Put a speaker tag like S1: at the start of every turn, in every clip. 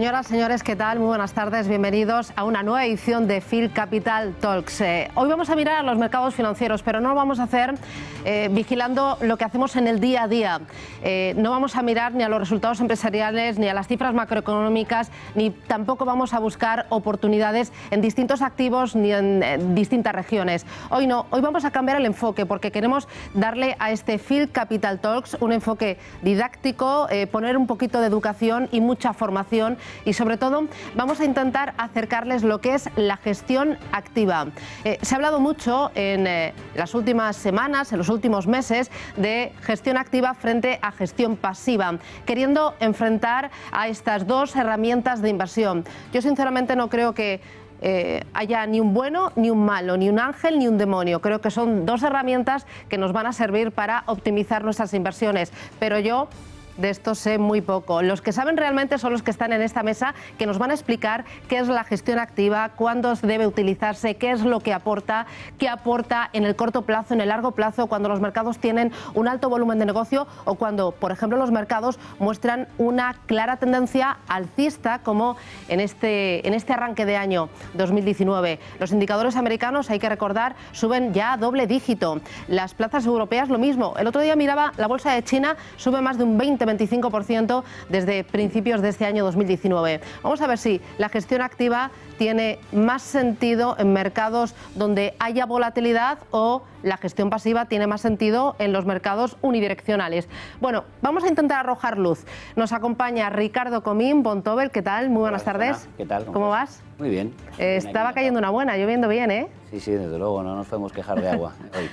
S1: Señoras, señores, ¿qué tal? Muy buenas tardes, bienvenidos a una nueva edición de Phil Capital Talks. Hoy vamos a mirar a los mercados financieros, pero no lo vamos a hacer vigilando lo que hacemos en el día a día. No vamos a mirar ni a los resultados empresariales, ni a las cifras macroeconómicas, ni tampoco vamos a buscar oportunidades en distintos activos ni en distintas regiones. Hoy no, hoy vamos a cambiar el enfoque porque queremos darle a este Phil Capital Talks un enfoque didáctico, poner un poquito de educación y mucha formación. Y sobre todo vamos a intentar acercarles lo que es la gestión activa. Se ha hablado mucho en las últimas semanas, en los últimos meses, de gestión activa frente a gestión pasiva, queriendo enfrentar a estas dos herramientas de inversión. Yo sinceramente no creo que haya ni un bueno ni un malo, ni un ángel ni un demonio. Creo que son dos herramientas que nos van a servir para optimizar nuestras inversiones, pero yo de esto sé muy poco. Los que saben realmente son los que están en esta mesa, que nos van a explicar qué es la gestión activa, cuándo debe utilizarse, qué es lo que aporta, qué aporta en el corto plazo, en el largo plazo, cuando los mercados tienen un alto volumen de negocio o cuando, por ejemplo, los mercados muestran una clara tendencia alcista, como en este arranque de año 2019. Los indicadores americanos, hay que recordar, suben ya a doble dígito. Las plazas europeas lo mismo. El otro día miraba la bolsa de China, sube más de un 25% desde principios de este año 2019. Vamos a ver si la gestión activa tiene más sentido en mercados donde haya volatilidad o la gestión pasiva tiene más sentido en los mercados unidireccionales. Bueno, vamos a intentar arrojar luz. Nos acompaña Ricardo Comín, Vontobel. ¿Qué tal? Muy buenas tardes.
S2: ¿Qué tal?
S1: ¿Cómo vas?
S2: Muy bien.
S1: Estaba cayendo una buena, lloviendo bien, ¿eh?
S2: Sí, desde luego, no nos podemos quejar de agua hoy.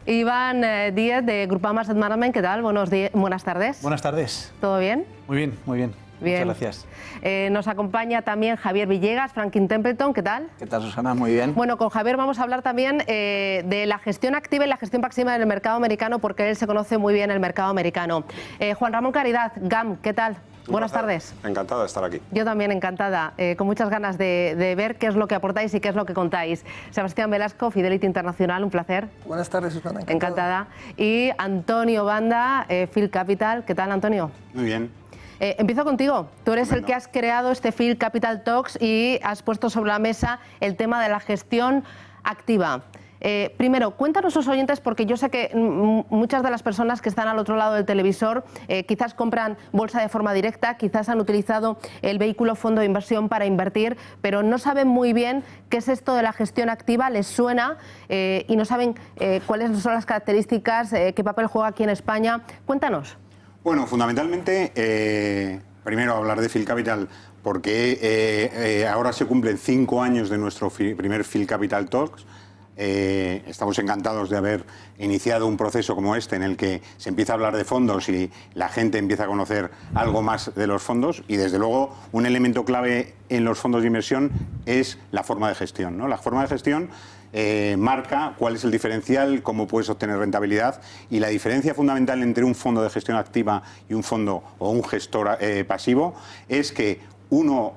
S1: Iván Díez, de Groupama Asset Management. ¿Qué tal? Buenas tardes.
S3: Buenas tardes.
S1: ¿Todo bien?
S3: Muy bien, muy bien.
S1: Bien.
S3: Muchas gracias.
S1: Nos acompaña también Javier Villegas, Franklin Templeton. ¿Qué tal?
S3: ¿Qué tal, Susana? Muy bien.
S1: Bueno, con Javier vamos a hablar también de la gestión activa y la gestión pasiva en el mercado americano, porque él se conoce muy bien el mercado americano. Juan Ramón Caridad, GAM, ¿qué tal? Buenas tardes.
S4: Encantado de estar aquí.
S1: Yo también encantada, con muchas ganas de ver qué es lo que aportáis y qué es lo que contáis. Sebastián Velasco, Fidelity Internacional, un placer.
S5: Buenas tardes, Susana.
S1: Encantada. Y Antonio Banda, Phil Capital. ¿Qué tal, Antonio?
S4: Muy bien.
S1: Empiezo contigo. Tú eres el que has creado este Phil Capital Talks y has puesto sobre la mesa el tema de la gestión activa. Primero, cuéntanos a los oyentes, porque yo sé que muchas de las personas que están al otro lado del televisor quizás compran bolsa de forma directa, quizás han utilizado el vehículo fondo de inversión para invertir, pero no saben muy bien qué es esto de la gestión activa, les suena y no saben cuáles son las características, qué papel juega aquí en España. Cuéntanos.
S4: Bueno, fundamentalmente, primero hablar de Phil Capital, porque ahora se cumplen 5 años de nuestro primer Phil Capital Talks. Estamos encantados de haber iniciado un proceso como este en el que se empieza a hablar de fondos y la gente empieza a conocer algo más de los fondos, y desde luego un elemento clave en los fondos de inversión es la forma de gestión, ¿no? La forma de gestión marca cuál es el diferencial, cómo puedes obtener rentabilidad, y la diferencia fundamental entre un fondo de gestión activa y un fondo o un gestor pasivo es que uno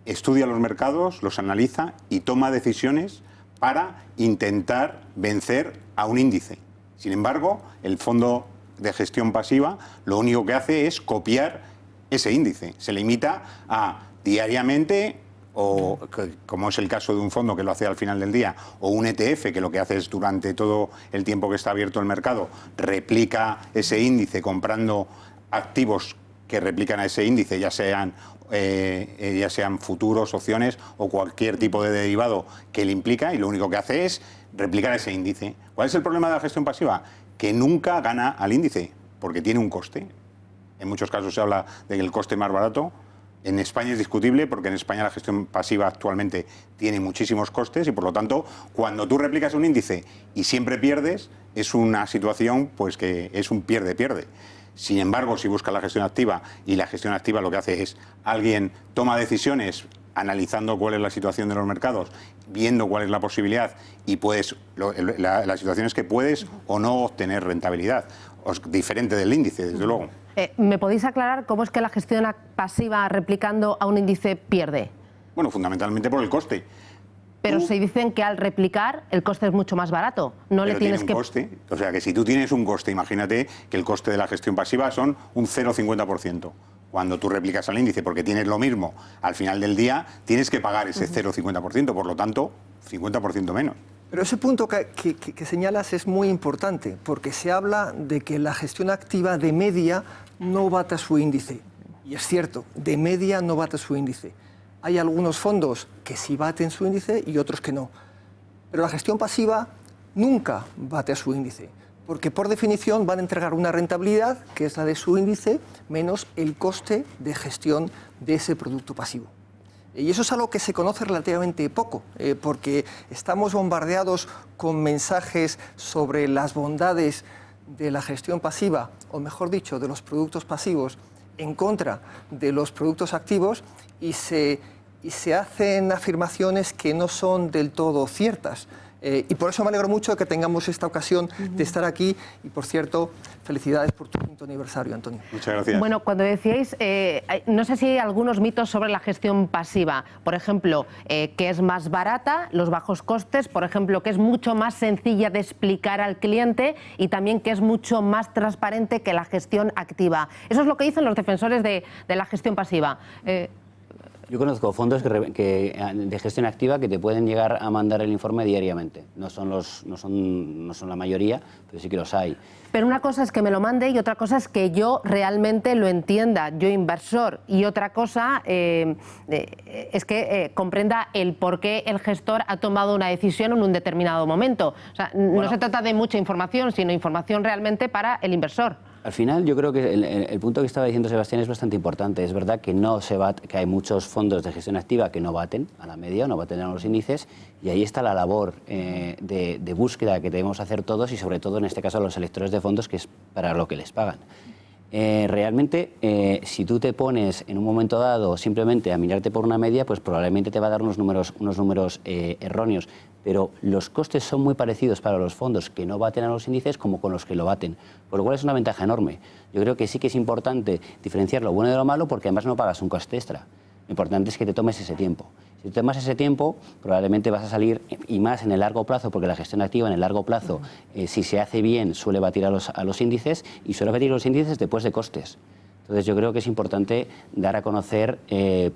S4: estudia los mercados, los analiza y toma decisiones para intentar vencer a un índice. Sin embargo, el fondo de gestión pasiva lo único que hace es copiar ese índice. Se limita a diariamente, o como es el caso de un fondo que lo hace al final del día, o un ETF que lo que hace es durante todo el tiempo que está abierto el mercado, replica ese índice comprando activos que replican a ese índice, ya sean futuros, opciones o cualquier tipo de derivado que le implica, y lo único que hace es replicar ese índice. ¿Cuál es el problema de la gestión pasiva? Que nunca gana al índice, porque tiene un coste. En muchos casos se habla de que el coste más barato. En España es discutible, porque en España la gestión pasiva actualmente tiene muchísimos costes, y por lo tanto, cuando tú replicas un índice y siempre pierdes, es una situación pues que es un pierde-pierde. Sin embargo, si buscas la gestión activa, y la gestión activa lo que hace es alguien toma decisiones analizando cuál es la situación de los mercados, viendo cuál es la posibilidad, y la situación es que puedes o no obtener rentabilidad, diferente del índice, desde luego.
S1: ¿Me podéis aclarar cómo es que la gestión pasiva replicando a un índice pierde?
S4: Bueno, fundamentalmente por el coste.
S1: Pero se dicen que al replicar el coste es mucho más barato. No le tienes que...
S4: coste. O sea, que si tú tienes un coste, imagínate que el coste de la gestión pasiva son un 0,50%. cuando tú replicas al índice porque tienes lo mismo, al final del día tienes que pagar ese 0,50%, por lo tanto, 50% menos.
S3: Pero ese punto que señalas es muy importante, porque se habla de que la gestión activa de media no bate su índice. Y es cierto, de media no bate su índice. Hay algunos fondos que sí baten su índice y otros que no. Pero la gestión pasiva nunca bate a su índice, porque por definición van a entregar una rentabilidad que es la de su índice menos el coste de gestión de ese producto pasivo. Y eso es algo que se conoce relativamente poco, porque estamos bombardeados con mensajes sobre las bondades de la gestión pasiva, o mejor dicho, de los productos pasivos, en contra de los productos activos, y se hacen afirmaciones que no son del todo ciertas. Y por eso me alegro mucho de que tengamos esta ocasión de estar aquí. Y, por cierto, felicidades por tu 5º aniversario, Antonio.
S4: Muchas gracias.
S1: Bueno, cuando decíais, no sé si hay algunos mitos sobre la gestión pasiva. Por ejemplo, que es más barata, los bajos costes. Por ejemplo, que es mucho más sencilla de explicar al cliente y también que es mucho más transparente que la gestión activa. Eso es lo que dicen los defensores de la gestión pasiva.
S2: Yo conozco fondos de gestión activa que te pueden llegar a mandar el informe diariamente. No son la mayoría, pero sí que los hay.
S1: Pero una cosa es que me lo mande y otra cosa es que yo realmente lo entienda, yo inversor. Y otra cosa es que comprenda el por qué el gestor ha tomado una decisión en un determinado momento. O sea, no se trata de mucha información, sino información realmente para el inversor.
S2: Al final, yo creo que el punto que estaba diciendo Sebastián es bastante importante. Es verdad que que hay muchos fondos de gestión activa que no baten a la media, no baten a los índices, y ahí está la labor de búsqueda que debemos hacer todos y, sobre todo, en este caso, los electores de fondos, que es para lo que les pagan. Realmente, si tú te pones en un momento dado simplemente a mirarte por una media, pues probablemente te va a dar unos números erróneos. Pero los costes son muy parecidos para los fondos que no baten a los índices como con los que lo baten, por lo cual es una ventaja enorme. Yo creo que sí que es importante diferenciar lo bueno de lo malo, porque además no pagas un coste extra. Lo importante es que te tomes ese tiempo. Si te tomas ese tiempo, probablemente vas a salir, y más en el largo plazo, porque la gestión activa en el largo plazo, si se hace bien, suele batir a los índices, y suele batir a los índices después de costes. Entonces yo creo que es importante dar a conocer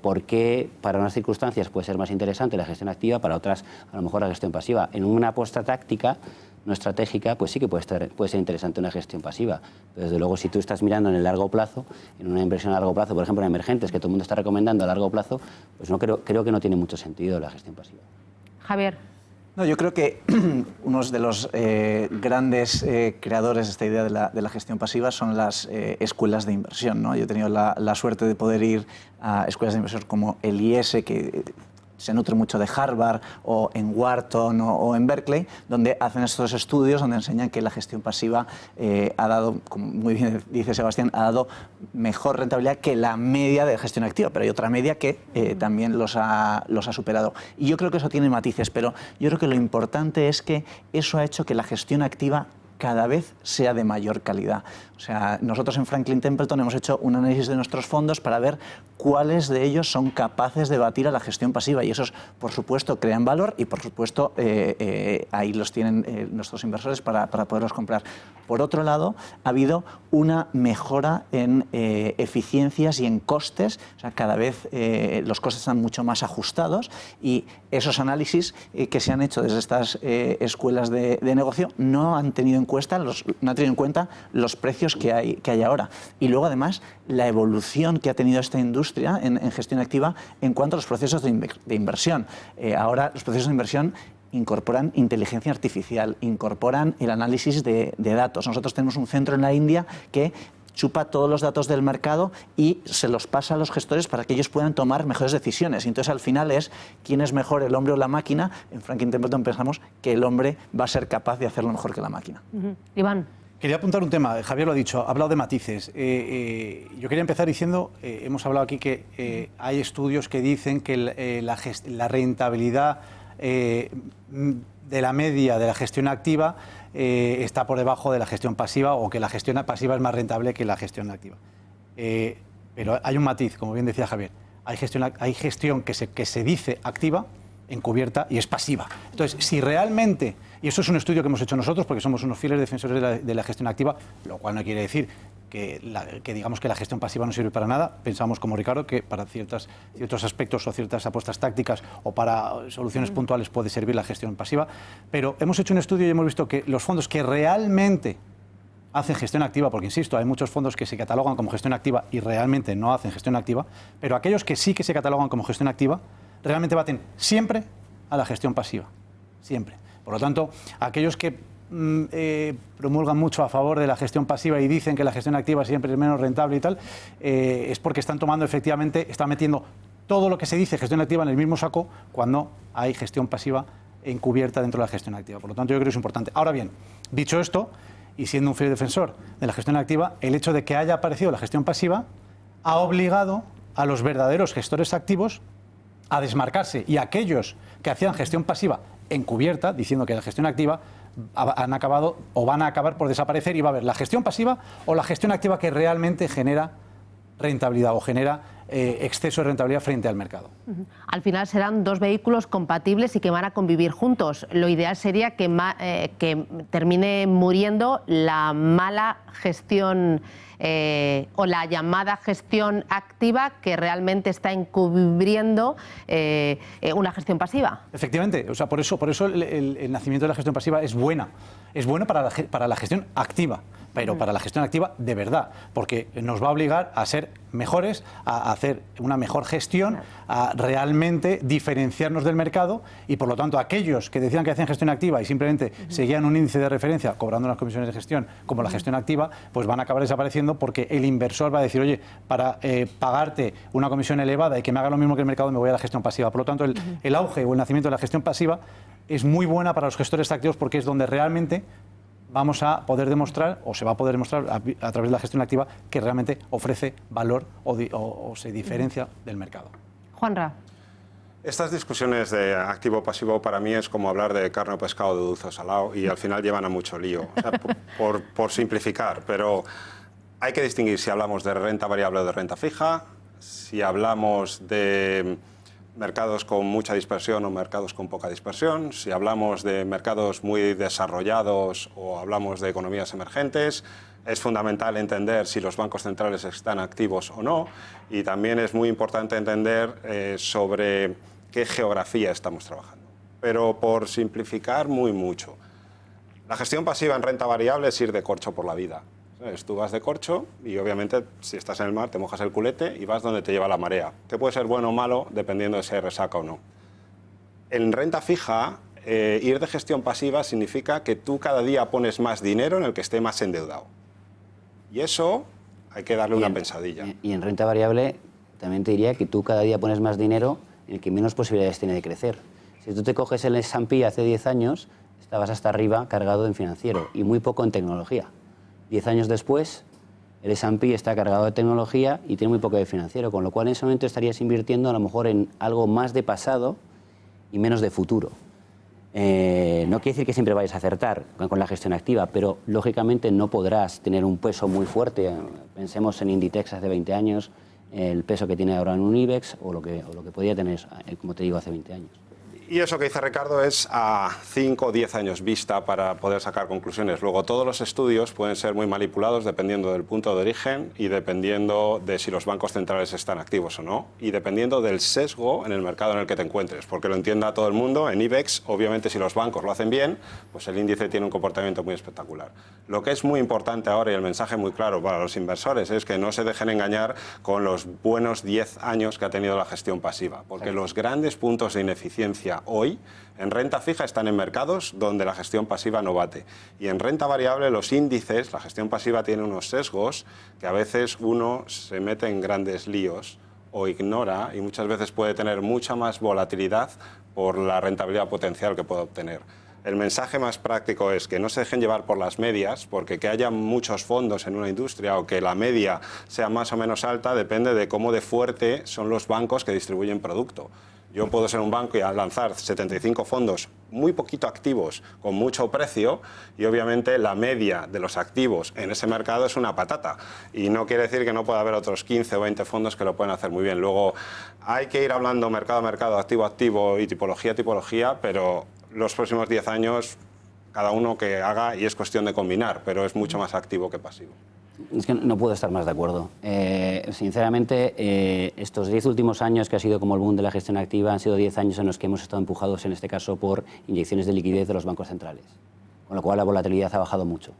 S2: por qué para unas circunstancias puede ser más interesante la gestión activa, para otras a lo mejor la gestión pasiva. En una apuesta táctica, no estratégica, pues sí que puede ser interesante una gestión pasiva. Pero desde luego, si tú estás mirando en el largo plazo, en una inversión a largo plazo, por ejemplo en emergentes, que todo el mundo está recomendando a largo plazo, pues no creo que no tiene mucho sentido la gestión pasiva.
S1: Javier.
S5: No, yo creo que uno de los grandes creadores de esta idea de la gestión pasiva son las escuelas de inversión, ¿no? Yo he tenido la suerte de poder ir a escuelas de inversión como el IS, que se nutre mucho de Harvard, o en Wharton o en Berkeley, donde hacen estos estudios donde enseñan que la gestión pasiva ha dado, como muy bien dice Sebastián, ha dado mejor rentabilidad que la media de gestión activa, pero hay otra media que también los ha superado. Y yo creo que eso tiene matices, pero yo creo que lo importante es que eso ha hecho que la gestión activa cada vez sea de mayor calidad. O sea, nosotros en Franklin Templeton hemos hecho un análisis de nuestros fondos para ver cuáles de ellos son capaces de batir a la gestión pasiva, y esos, por supuesto, crean valor y, por supuesto, ahí los tienen nuestros inversores para poderlos comprar. Por otro lado, ha habido una mejora en eficiencias y en costes. O sea, cada vez los costes están mucho más ajustados, y esos análisis que se han hecho desde estas escuelas de negocio no han tenido en cuenta los precios que hay ahora. Y luego, además, la evolución que ha tenido esta industria en gestión activa en cuanto a los procesos de inversión. Ahora los procesos de inversión incorporan inteligencia artificial, incorporan el análisis de datos. Nosotros tenemos un centro en la India que chupa todos los datos del mercado y se los pasa a los gestores para que ellos puedan tomar mejores decisiones. Y entonces, al final, es quién es mejor, el hombre o la máquina. En Franklin Templeton pensamos que el hombre va a ser capaz de hacerlo mejor que la máquina.
S1: Iván.
S6: Quería apuntar un tema, Javier lo ha dicho, ha hablado de matices. Yo quería empezar diciendo, hemos hablado aquí que hay estudios que dicen que la rentabilidad de la media de la gestión activa está por debajo de la gestión pasiva, o que la gestión pasiva es más rentable que la gestión activa. Pero hay un matiz, como bien decía Javier. Hay gestión que se dice activa, encubierta y es pasiva. Entonces, si realmente, y eso es un estudio que hemos hecho nosotros porque somos unos fieles defensores de la gestión activa, lo cual no quiere decir que digamos que la gestión pasiva no sirve para nada. Pensamos, como Ricardo, que para ciertos aspectos o ciertas apuestas tácticas o para soluciones puntuales puede servir la gestión pasiva, pero hemos hecho un estudio y hemos visto que los fondos que realmente hacen gestión activa, porque insisto, hay muchos fondos que se catalogan como gestión activa y realmente no hacen gestión activa, pero aquellos que sí que se catalogan como gestión activa realmente baten siempre a la gestión pasiva, siempre. Por lo tanto, aquellos que promulgan mucho a favor de la gestión pasiva y dicen que la gestión activa siempre es menos rentable y tal, es porque están tomando efectivamente, están metiendo todo lo que se dice gestión activa en el mismo saco cuando hay gestión pasiva encubierta dentro de la gestión activa. Por lo tanto, yo creo que es importante. Ahora bien, dicho esto, y siendo un fiel defensor de la gestión activa, el hecho de que haya aparecido la gestión pasiva ha obligado a los verdaderos gestores activos a desmarcarse, y aquellos que hacían gestión pasiva encubierta, diciendo que la gestión activa, han acabado o van a acabar por desaparecer, y va a haber la gestión pasiva o la gestión activa que realmente genera rentabilidad o genera exceso de rentabilidad frente al mercado.
S1: Al final serán dos vehículos compatibles y que van a convivir juntos. Lo ideal sería que termine muriendo la mala gestión o la llamada gestión activa, que realmente está encubriendo una gestión pasiva.
S6: Efectivamente, o sea, por eso el nacimiento de la gestión pasiva es buena. Es buena para la gestión activa, pero para la gestión activa de verdad, porque nos va a obligar a ser mejores, a hacer una mejor gestión, a realmente diferenciarnos del mercado, y por lo tanto aquellos que decían que hacían gestión activa y simplemente seguían un índice de referencia cobrando unas comisiones de gestión como la gestión activa, pues van a acabar desapareciendo, porque el inversor va a decir, oye, para pagarte una comisión elevada y que me haga lo mismo que el mercado, me voy a la gestión pasiva. Por lo tanto, el auge o el nacimiento de la gestión pasiva es muy buena para los gestores activos, porque es donde realmente vamos a poder demostrar, o se va a poder demostrar a través de la gestión activa, que realmente ofrece valor o se diferencia del mercado.
S1: Juanra.
S7: Estas discusiones de activo-pasivo para mí es como hablar de carne o pescado, de dulce o salado, y al final llevan a mucho lío, o sea, por simplificar, pero hay que distinguir si hablamos de renta variable o de renta fija, si hablamos de mercados con mucha dispersión o mercados con poca dispersión, si hablamos de mercados muy desarrollados o hablamos de economías emergentes. Es fundamental entender si los bancos centrales están activos o no, y también es muy importante entender sobre qué geografía estamos trabajando. Pero por simplificar mucho, la gestión pasiva en renta variable es ir de corcho por la vida. Tú vas de corcho y obviamente si estás en el mar te mojas el culete y vas donde te lleva la marea, que puede ser bueno o malo dependiendo de si hay resaca o no. En renta fija, ir de gestión pasiva significa que tú cada día pones más dinero en el que esté más endeudado. Y eso hay que darle una pensadilla.
S2: Y en renta variable también te diría que tú cada día pones más dinero en el que menos posibilidades tiene de crecer. Si tú te coges el S&P hace 10 años, estabas hasta arriba cargado en financiero y muy poco en tecnología. 10 años después, el S&P está cargado de tecnología y tiene muy poco de financiero, con lo cual en ese momento estarías invirtiendo a lo mejor en algo más de pasado y menos de futuro. No quiere decir que siempre vayas a acertar con la gestión activa, pero lógicamente no podrás tener un peso muy fuerte. Pensemos en Inditex hace 20 años, el peso que tiene ahora en un IBEX o lo que podía tener, como te digo, hace 20 años.
S7: Y eso que dice Ricardo es a 5 o 10 años vista para poder sacar conclusiones. Luego, todos los estudios pueden ser muy manipulados dependiendo del punto de origen y dependiendo de si los bancos centrales están activos o no, y dependiendo del sesgo en el mercado en el que te encuentres. Porque lo entienda todo el mundo, en IBEX, obviamente, si los bancos lo hacen bien, pues el índice tiene un comportamiento muy espectacular. Lo que es muy importante ahora, y el mensaje muy claro para los inversores, es que no se dejen engañar con los buenos 10 años que ha tenido la gestión pasiva, porque los grandes puntos de ineficiencia hoy en renta fija están en mercados donde la gestión pasiva no bate, y en renta variable los índices, la gestión pasiva tiene unos sesgos que a veces uno se mete en grandes líos o ignora, y muchas veces puede tener mucha más volatilidad por la rentabilidad potencial que puede obtener. El mensaje más práctico es que no se dejen llevar por las medias, porque que haya muchos fondos en una industria o que la media sea más o menos alta depende de cómo de fuerte son los bancos que distribuyen producto. Yo puedo ser un banco y lanzar 75 fondos muy poquito activos con mucho precio y obviamente la media de los activos en ese mercado es una patata. Y no quiere decir que no pueda haber otros 15 o 20 fondos que lo pueden hacer muy bien. Luego hay que ir hablando mercado a mercado, activo a activo y tipología a tipología, pero los próximos 10 años cada uno que haga y es cuestión de combinar, pero es mucho más activo que pasivo.
S2: Es que no puedo estar más de acuerdo. Sinceramente, estos 10 últimos años, que ha sido como el boom de la gestión activa, han sido 10 años en los que hemos estado empujados, en este caso, por inyecciones de liquidez de los bancos centrales, con lo cual la volatilidad ha bajado mucho,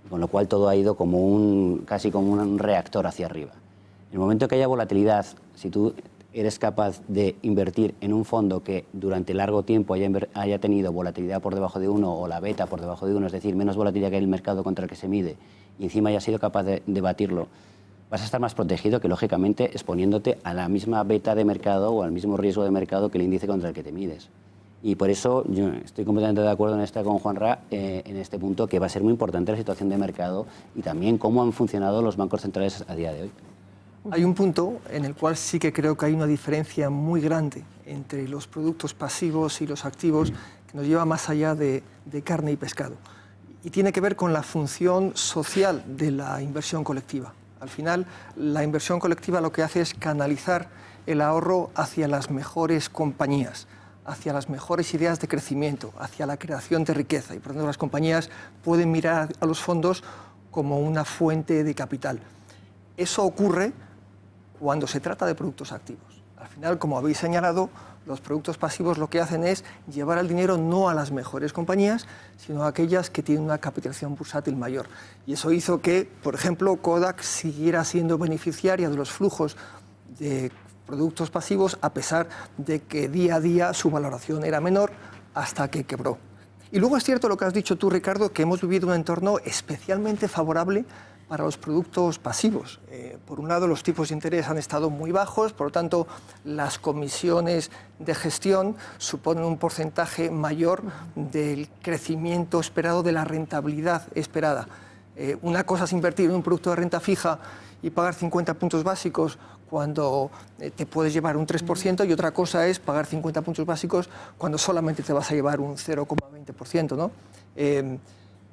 S2: con lo cual todo ha ido como casi como un reactor hacia arriba. En el momento que haya volatilidad, si tú eres capaz de invertir en un fondo que durante largo tiempo haya tenido volatilidad por debajo de 1 o la beta por debajo de 1, es decir, menos volatilidad que el mercado contra el que se mide, y encima haya sido capaz de batirlo, vas a estar más protegido que, lógicamente, exponiéndote a la misma beta de mercado o al mismo riesgo de mercado que el índice contra el que te mides. Y por eso yo estoy completamente de acuerdo con Juanra en este punto, que va a ser muy importante la situación de mercado y también cómo han funcionado los bancos centrales a día de hoy.
S3: Hay un punto en el cual sí que creo que hay una diferencia muy grande entre los productos pasivos y los activos que nos lleva más allá de carne y pescado. Y tiene que ver con la función social de la inversión colectiva. Al final, la inversión colectiva lo que hace es canalizar el ahorro hacia las mejores compañías, hacia las mejores ideas de crecimiento, hacia la creación de riqueza. Y por lo tanto, las compañías pueden mirar a los fondos como una fuente de capital. Eso ocurre cuando se trata de productos activos. Al final, como habéis señalado, los productos pasivos lo que hacen es llevar el dinero no a las mejores compañías, sino a aquellas que tienen una capitalización bursátil mayor. Y eso hizo que, por ejemplo, Kodak siguiera siendo beneficiaria de los flujos de productos pasivos, a pesar de que día a día su valoración era menor, hasta que quebró. Y luego es cierto lo que has dicho tú, Ricardo, que hemos vivido un entorno especialmente favorable para los productos pasivos. Por un lado, los tipos de interés han estado muy bajos, por lo tanto, las comisiones de gestión suponen un porcentaje mayor del crecimiento esperado, de la rentabilidad esperada. Una cosa es invertir en un producto de renta fija y pagar 50 puntos básicos cuando te puedes llevar un 3%, y otra cosa es pagar 50 puntos básicos cuando solamente te vas a llevar un 0,20%, ¿no?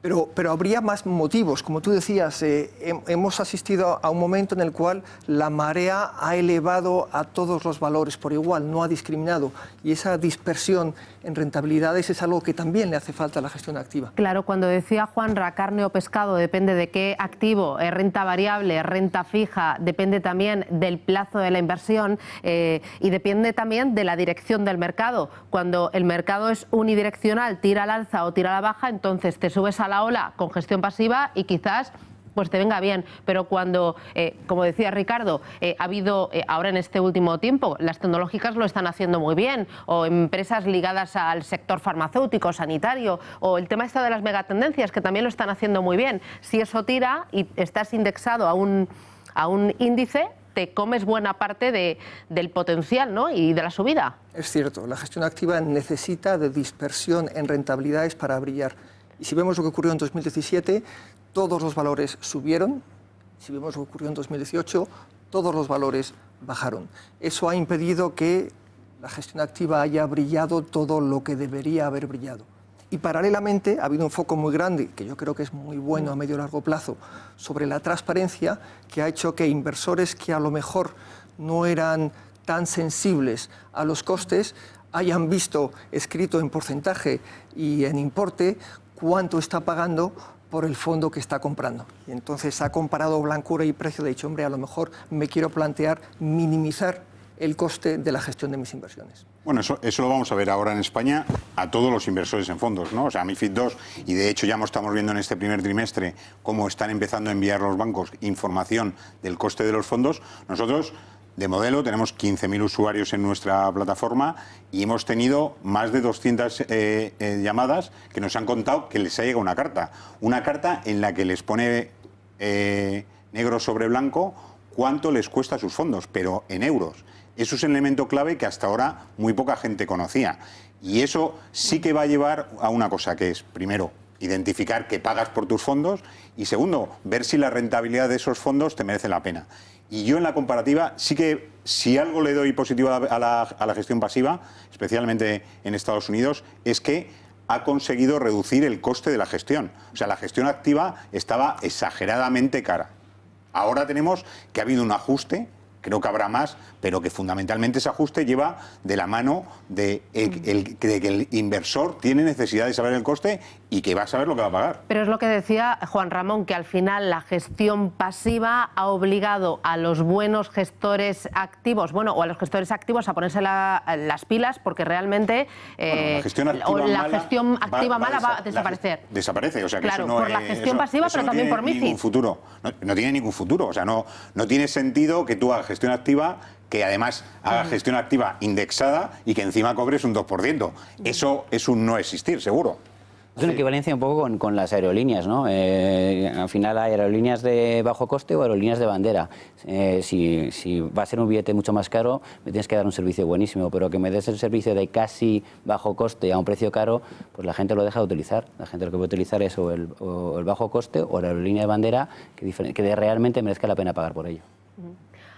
S3: Pero habría más motivos. Como tú decías, hemos asistido a un momento en el cual la marea ha elevado a todos los valores por igual, no ha discriminado. Y esa dispersión en rentabilidades es algo que también le hace falta a la gestión activa.
S1: Claro, cuando decía Juanra, carne o pescado, depende de qué activo, renta variable, renta fija, depende también del plazo de la inversión y depende también de la dirección del mercado. Cuando el mercado es unidireccional, tira al alza o tira a la baja, entonces te subes a la ola con gestión pasiva y quizás pues te venga bien, pero cuando, como decía Ricardo, ha habido ahora en este último tiempo, las tecnológicas lo están haciendo muy bien, o empresas ligadas al sector farmacéutico, sanitario, o el tema de las megatendencias, que también lo están haciendo muy bien. Si eso tira y estás indexado a un índice, te comes buena parte del potencial, ¿no?, y de la subida.
S3: Es cierto, la gestión activa necesita de dispersión en rentabilidades para brillar. Y si vemos lo que ocurrió en 2017, todos los valores subieron. Si vemos lo que ocurrió en 2018, todos los valores bajaron. Eso ha impedido que la gestión activa haya brillado todo lo que debería haber brillado. Y paralelamente ha habido un foco muy grande, que yo creo que es muy bueno a medio y largo plazo, sobre la transparencia, que ha hecho que inversores que a lo mejor no eran tan sensibles a los costes hayan visto escrito en porcentaje y en importe cuánto está pagando por el fondo que está comprando. Y entonces ha comparado blancura y precio, de dicho, hombre, a lo mejor me quiero plantear minimizar el coste de la gestión de mis inversiones.
S4: Bueno, eso lo vamos a ver ahora en España a todos los inversores en fondos, ¿no? O sea, MiFID II, y de hecho ya estamos viendo en este primer trimestre cómo están empezando a enviar los bancos información del coste de los fondos. Nosotros, de modelo, tenemos 15.000 usuarios en nuestra plataforma y hemos tenido más de 200 llamadas que nos han contado que les ha llegado una carta en la que les pone negro sobre blanco cuánto les cuesta sus fondos, pero en euros. Eso es un elemento clave que hasta ahora muy poca gente conocía. Y eso sí que va a llevar a una cosa, que es, primero, identificar que pagas por tus fondos, y segundo, ver si la rentabilidad de esos fondos te merece la pena. Y yo en la comparativa sí que, si algo le doy positivo a la gestión pasiva, especialmente en Estados Unidos, es que ha conseguido reducir el coste de la gestión. O sea, la gestión activa estaba exageradamente cara. Ahora tenemos que ha habido un ajuste, creo que habrá más, pero que fundamentalmente ese ajuste lleva de la mano de que el inversor tiene necesidad de saber el coste y que va a saber lo que va a pagar.
S1: Pero es lo que decía Juan Ramón, que al final la gestión pasiva ha obligado a los buenos gestores activos, bueno, o a los gestores activos a ponerse las pilas, porque realmente
S4: la gestión activa mala
S1: va a desaparecer.
S4: Desaparece, o sea que
S1: claro,
S4: eso no
S1: por la gestión pasiva,
S4: eso
S1: pero
S4: no
S1: también
S4: tiene
S1: por MiFID.
S4: Ningún futuro. No tiene ningún futuro, o sea, no tiene sentido que tú hagas gestión activa, que además haga gestión activa indexada y que encima cobres un 2%. Eso es un no existir, seguro.
S2: Es una equivalencia un poco con las aerolíneas, ¿no? Al final hay aerolíneas de bajo coste o aerolíneas de bandera. Si va a ser un billete mucho más caro, me tienes que dar un servicio buenísimo, pero que me des el servicio de casi bajo coste a un precio caro, pues la gente lo deja de utilizar. La gente lo que va a utilizar es o el bajo coste o la aerolínea de bandera que realmente merezca la pena pagar por ello.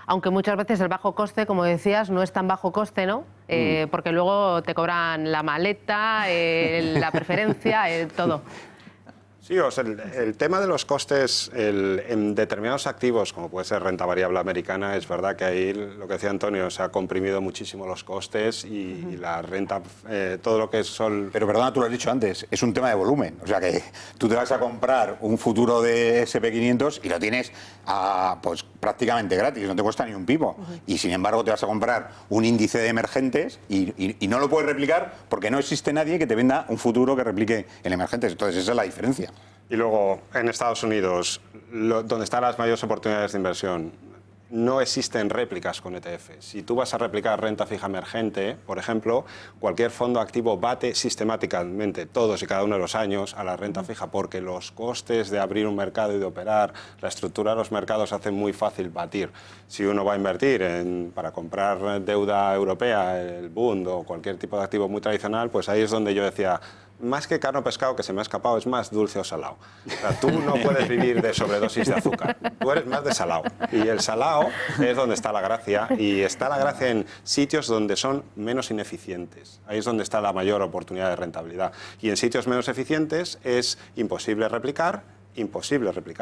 S1: Aunque muchas veces el bajo coste, como decías, no es tan bajo coste, ¿no? Porque luego te cobran la maleta, la preferencia, todo.
S7: Sí, o sea, el tema de los costes en determinados activos, como puede ser renta variable americana, es verdad que ahí, lo que decía Antonio, se ha comprimido muchísimo los costes y la renta, todo lo que son...
S4: Pero perdona, tú lo has dicho antes, es un tema de volumen. O sea que tú te vas a comprar un futuro de SP500 y lo tienes pues prácticamente gratis, no te cuesta ni un pipo. Y sin embargo te vas a comprar un índice de emergentes y no lo puedes replicar porque no existe nadie que te venda un futuro que replique el emergentes. Entonces esa es la diferencia.
S7: Y luego, en Estados Unidos, donde están las mayores oportunidades de inversión, no existen réplicas con ETF. Si tú vas a replicar renta fija emergente, por ejemplo, cualquier fondo activo bate sistemáticamente todos y cada uno de los años a la renta fija, porque los costes de abrir un mercado y de operar, la estructura de los mercados hace muy fácil batir. Si uno va a invertir para comprar deuda europea, el Bund o cualquier tipo de activo muy tradicional, pues ahí es donde yo decía, más que carne o pescado, que se me ha escapado, es más dulce o salado. O sea, tú no puedes vivir de sobredosis de azúcar, tú eres más de salado. Y el salado es donde está la gracia, y está la gracia en sitios donde son menos ineficientes. Ahí es donde está la mayor oportunidad de rentabilidad. Y en sitios menos eficientes es imposible replicar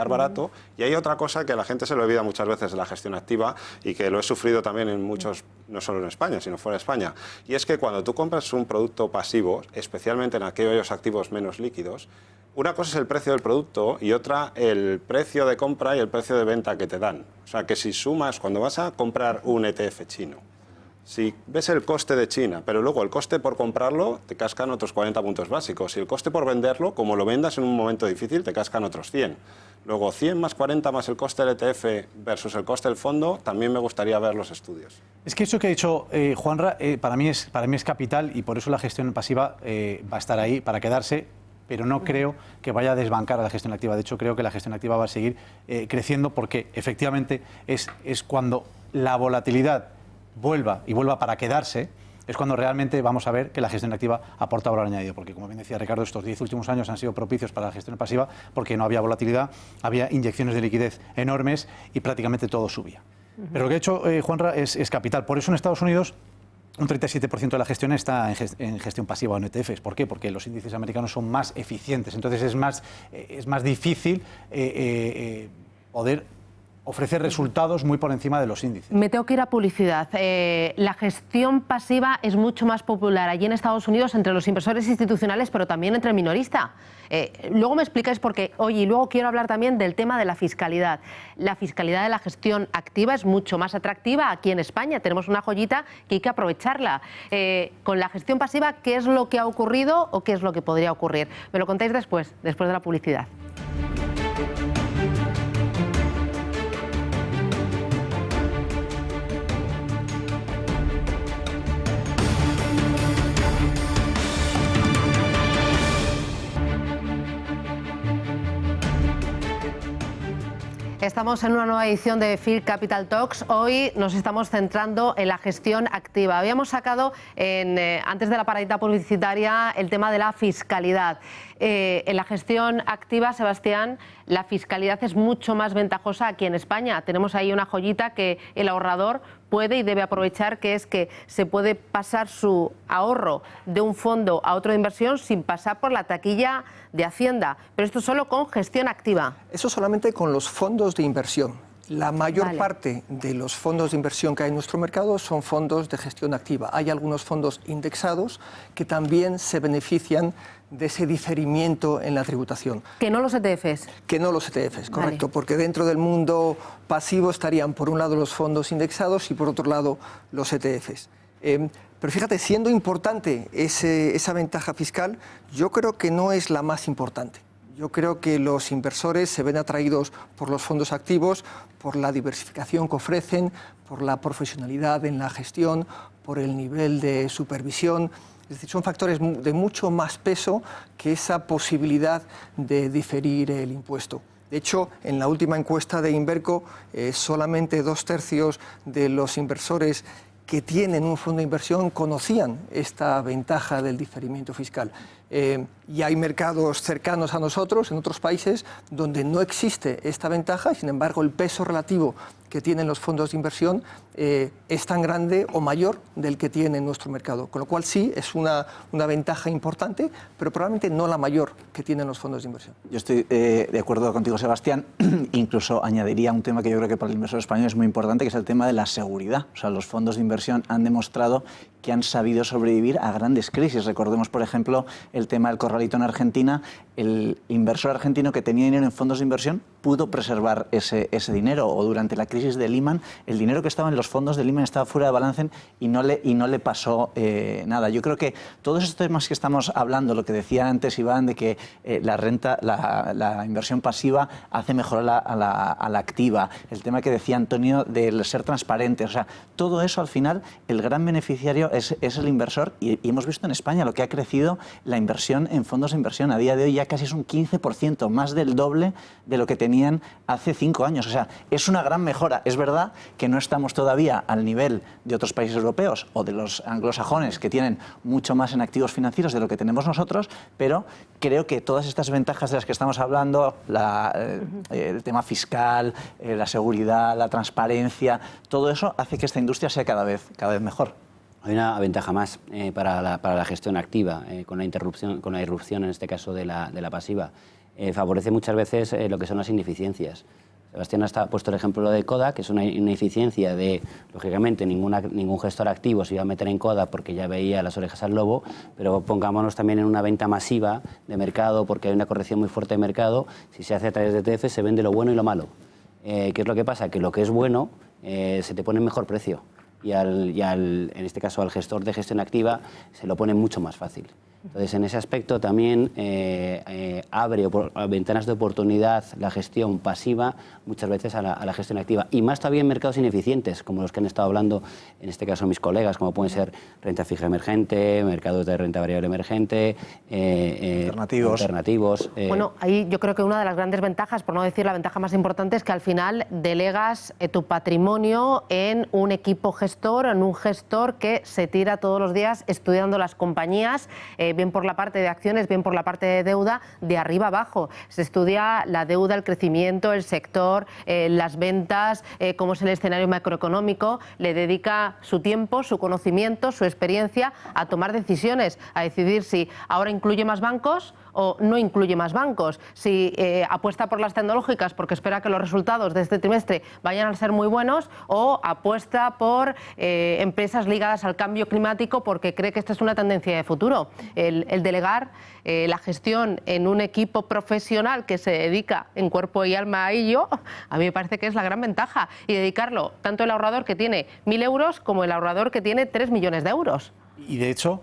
S7: barato. Y hay otra cosa que a la gente se le olvida muchas veces de la gestión activa y que lo he sufrido también en muchos, no solo en España, sino fuera de España. Y es que cuando tú compras un producto pasivo, especialmente en aquellos activos menos líquidos, una cosa es el precio del producto y otra el precio de compra y el precio de venta que te dan. O sea, que si sumas, cuando vas a comprar un ETF chino, si ves el coste de China, pero luego el coste por comprarlo, te cascan otros 40 puntos básicos. Y el coste por venderlo, como lo vendas en un momento difícil, te cascan otros 100. Luego 100 más 40 más el coste del ETF versus el coste del fondo, también me gustaría ver los estudios.
S6: Es que eso que ha dicho Juanra, para mí es capital, y por eso la gestión pasiva va a estar ahí para quedarse, pero no creo que vaya a desbancar a la gestión activa. De hecho, creo que la gestión activa va a seguir creciendo, porque efectivamente es cuando la volatilidad vuelva para quedarse, es cuando realmente vamos a ver que la gestión activa aporta valor añadido, porque como bien decía Ricardo, estos 10 últimos años han sido propicios para la gestión pasiva porque no había volatilidad, había inyecciones de liquidez enormes y prácticamente todo subía. Pero lo que ha hecho Juanra es capital. Por eso en Estados Unidos un 37% de la gestión está en gestión pasiva o en ETFs. ¿Por qué? Porque los índices americanos son más eficientes, entonces es más difícil poder ofrecer resultados muy por encima de los índices.
S1: Me tengo que ir a publicidad. La gestión pasiva es mucho más popular allí en Estados Unidos entre los inversores institucionales, pero también entre el minorista. Luego me explicáis por qué. Oye, y luego quiero hablar también del tema de la fiscalidad. La fiscalidad de la gestión activa es mucho más atractiva aquí en España. Tenemos una joyita que hay que aprovecharla. Con la gestión pasiva, ¿qué es lo que ha ocurrido o qué es lo que podría ocurrir? Me lo contáis después de la publicidad. Estamos en una nueva edición de Phil Capital Talks. Hoy nos estamos centrando en la gestión activa. Habíamos sacado antes de la paradita publicitaria el tema de la fiscalidad. En la gestión activa, Sebastián, la fiscalidad es mucho más ventajosa aquí en España. Tenemos ahí una joyita que el ahorrador puede y debe aprovechar, que es que se puede pasar su ahorro de un fondo a otro de inversión sin pasar por la taquilla de Hacienda. Pero esto solo con gestión activa.
S3: Eso solamente con los fondos de inversión. La mayor parte de los fondos de inversión que hay en nuestro mercado son fondos de gestión activa. Hay algunos fondos indexados que también se benefician de ese diferimiento en la tributación.
S1: Que no los ETFs.
S3: Que no los ETFs, correcto, porque dentro del mundo pasivo estarían por un lado los fondos indexados y por otro lado los ETFs. Pero fíjate, siendo importante esa ventaja fiscal, yo creo que no es la más importante. Yo creo que los inversores se ven atraídos por los fondos activos, por la diversificación que ofrecen, por la profesionalidad en la gestión, por el nivel de supervisión. Es decir, son factores de mucho más peso que esa posibilidad de diferir el impuesto. De hecho, en la última encuesta de Inverco, solamente 2/3 de los inversores que tienen un fondo de inversión conocían esta ventaja del diferimiento fiscal. Y hay mercados cercanos a nosotros, en otros países, donde no existe esta ventaja, y sin embargo el peso relativo que tienen los fondos de inversión es tan grande o mayor del que tiene nuestro mercado. Con lo cual sí, es una ventaja importante, pero probablemente no la mayor que tienen los fondos de inversión.
S5: Yo estoy de acuerdo contigo, Sebastián. Incluso añadiría un tema que yo creo que para el inversor español es muy importante, que es el tema de la seguridad. O sea, los fondos de inversión han demostrado que han sabido sobrevivir a grandes crisis. Recordemos, por ejemplo, el tema del corralito en Argentina. El inversor argentino que tenía dinero en fondos de inversión pudo preservar ese dinero, o durante la crisis de Lehman, el dinero que estaba en los fondos de Lehman estaba fuera de balance y no le pasó nada. Yo creo que todos estos temas que estamos hablando, lo que decía antes Iván, de que la inversión pasiva hace mejor a la activa, el tema que decía Antonio del ser transparente, o sea, todo eso al final, el gran beneficiario es el inversor, y hemos visto en España lo que ha crecido la inversión en fondos de inversión. A día de hoy ya casi es un 15%, más del doble de lo que tenían hace 5 años. O sea, es una gran mejora. Es verdad que no estamos todavía al nivel de otros países europeos o de los anglosajones, que tienen mucho más en activos financieros de lo que tenemos nosotros, pero creo que todas estas ventajas de las que estamos hablando, el tema fiscal, la seguridad, la transparencia, todo eso hace que esta industria sea cada vez mejor.
S2: Hay una ventaja más para la gestión activa, con la irrupción en este caso de la pasiva. Favorece muchas veces lo que son las ineficiencias. Sebastián ha puesto el ejemplo de Coda, que es una ineficiencia de, lógicamente, ningún gestor activo se iba a meter en Coda porque ya veía las orejas al lobo, pero pongámonos también en una venta masiva de mercado, porque hay una corrección muy fuerte de mercado. Si se hace a través de ETF, se vende lo bueno y lo malo. ¿Qué es lo que pasa? Que lo que es bueno se te pone en mejor precio. Y en este caso al gestor de gestión activa se lo pone mucho más fácil. Entonces, en ese aspecto también abre ventanas de oportunidad la gestión pasiva muchas veces a la gestión activa. Y más todavía en mercados ineficientes, como los que han estado hablando, en este caso mis colegas, como pueden ser renta fija emergente, mercados de renta variable emergente, alternativos.
S1: Bueno, ahí yo creo que una de las grandes ventajas, por no decir la ventaja más importante, es que al final delegas tu patrimonio en un equipo gestor, en un gestor que se tira todos los días estudiando las compañías, bien por la parte de acciones, bien por la parte de deuda, de arriba abajo. Se estudia la deuda, el crecimiento, el sector, las ventas, cómo es el escenario macroeconómico. Le dedica su tiempo, su conocimiento, su experiencia a tomar decisiones, a decidir si ahora incluye más bancos o no incluye más bancos, si apuesta por las tecnológicas porque espera que los resultados de este trimestre vayan a ser muy buenos, o apuesta por empresas ligadas al cambio climático porque cree que esta es una tendencia de futuro. El delegar la gestión en un equipo profesional que se dedica en cuerpo y alma a ello, a mí me parece que es la gran ventaja, y dedicarlo tanto el ahorrador que tiene 1.000 euros como el ahorrador que tiene 3 millones de euros.
S6: Y de hecho,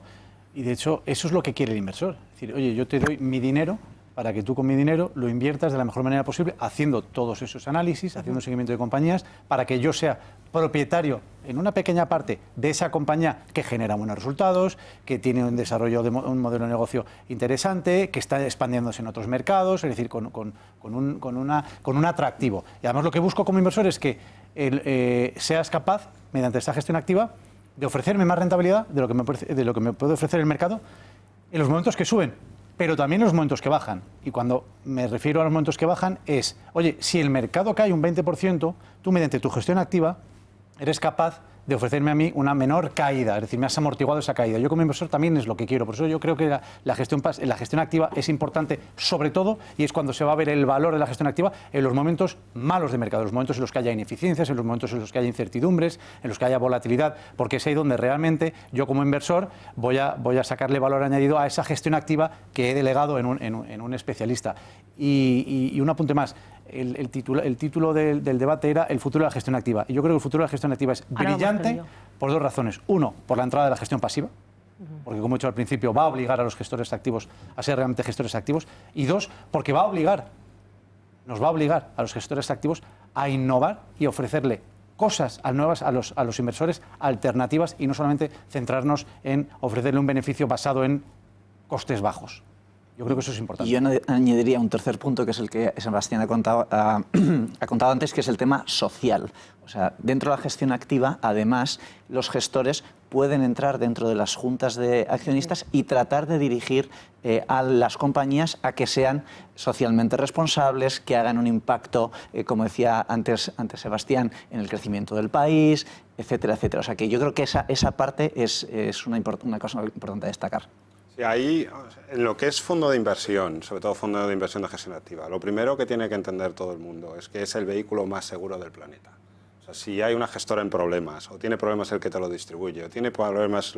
S6: eso es lo que quiere el inversor. Es decir, oye, yo te doy mi dinero para que tú con mi dinero lo inviertas de la mejor manera posible, haciendo todos esos análisis, haciendo un seguimiento de compañías, para que yo sea propietario en una pequeña parte de esa compañía que genera buenos resultados, que tiene un desarrollo de un modelo de negocio interesante, que está expandiéndose en otros mercados, es decir, con un atractivo. Y además lo que busco como inversor es que seas capaz, mediante esta gestión activa, de ofrecerme más rentabilidad de lo que me puede ofrecer el mercado en los momentos que suben, pero también en los momentos que bajan. Y cuando me refiero a los momentos que bajan es, oye, si el mercado cae un 20%, tú mediante tu gestión activa eres capaz de ofrecerme a mí una menor caída, es decir, me has amortiguado esa caída. Yo como inversor también es lo que quiero, por eso yo creo que la gestión activa es importante, sobre todo, y es cuando se va a ver el valor de la gestión activa en los momentos malos de mercado, en los momentos en los que haya ineficiencias, en los momentos en los que haya incertidumbres, en los que haya volatilidad, porque es ahí donde realmente yo como inversor voy a sacarle valor añadido a esa gestión activa que he delegado en un especialista. Y un apunte más. El título del debate era el futuro de la gestión activa. Y yo creo que el futuro de la gestión activa es brillante por dos razones. Uno, por la entrada de la gestión pasiva, porque como he dicho al principio, va a obligar a los gestores activos a ser realmente gestores activos. Y dos, porque nos va a obligar a los gestores activos a innovar y ofrecerle cosas nuevas a los inversores, alternativas, y no solamente centrarnos en ofrecerle un beneficio basado en costes bajos. Yo creo que eso es importante.
S5: Y yo añadiría un tercer punto, que es el que Sebastián ha contado antes, que es el tema social. O sea, dentro de la gestión activa, además, los gestores pueden entrar dentro de las juntas de accionistas y tratar de dirigir a las compañías a que sean socialmente responsables, que hagan un impacto, como decía antes Sebastián, en el crecimiento del país, etcétera, etcétera. O sea, que yo creo que esa parte es una cosa importante a destacar.
S7: Sí, ahí, en lo que es fondo de inversión, sobre todo fondo de inversión de gestión activa, lo primero que tiene que entender todo el mundo es que es el vehículo más seguro del planeta. O sea, si hay una gestora en problemas, o tiene problemas el que te lo distribuye, o tiene problemas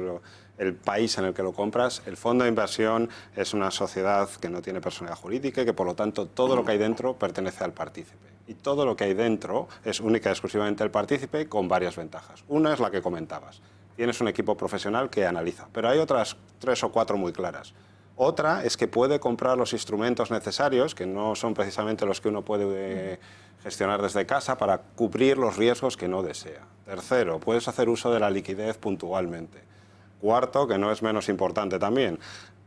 S7: el país en el que lo compras, el fondo de inversión es una sociedad que no tiene personalidad jurídica y que, por lo tanto, todo lo que hay dentro pertenece al partícipe. Y todo lo que hay dentro es única y exclusivamente el partícipe, con varias ventajas. Una es la que comentabas. Tienes un equipo profesional que analiza, pero hay otras 3 o 4 muy claras. Otra es que puede comprar los instrumentos necesarios, que no son precisamente los que uno puede gestionar desde casa, para cubrir los riesgos que no desea. Tercero, puedes hacer uso de la liquidez puntualmente. Cuarto, que no es menos importante también,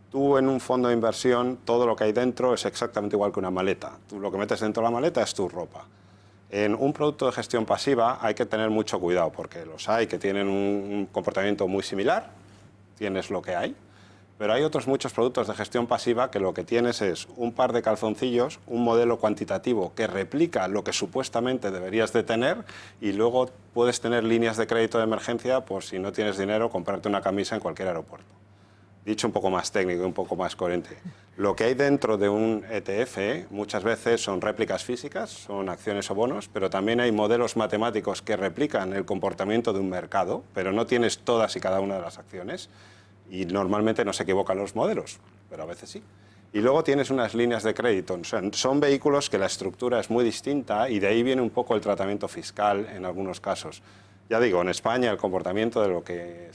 S7: tú en un fondo de inversión, todo lo que hay dentro es exactamente igual que una maleta. Tú lo que metes dentro de la maleta es tu ropa. En un producto de gestión pasiva hay que tener mucho cuidado, porque los hay que tienen un comportamiento muy similar, tienes lo que hay, pero hay otros muchos productos de gestión pasiva que lo que tienes es un par de calzoncillos, un modelo cuantitativo que replica lo que supuestamente deberías de tener, y luego puedes tener líneas de crédito de emergencia por si no tienes dinero, comprarte una camisa en cualquier aeropuerto. Dicho un poco más técnico y un poco más coherente, lo que hay dentro de un ETF muchas veces son réplicas físicas, son acciones o bonos, pero también hay modelos matemáticos que replican el comportamiento de un mercado, pero no tienes todas y cada una de las acciones, y normalmente no se equivocan los modelos, pero a veces sí. Y luego tienes unas líneas de crédito. Son vehículos que la estructura es muy distinta, y de ahí viene un poco el tratamiento fiscal en algunos casos. Ya digo, en España el comportamiento de lo que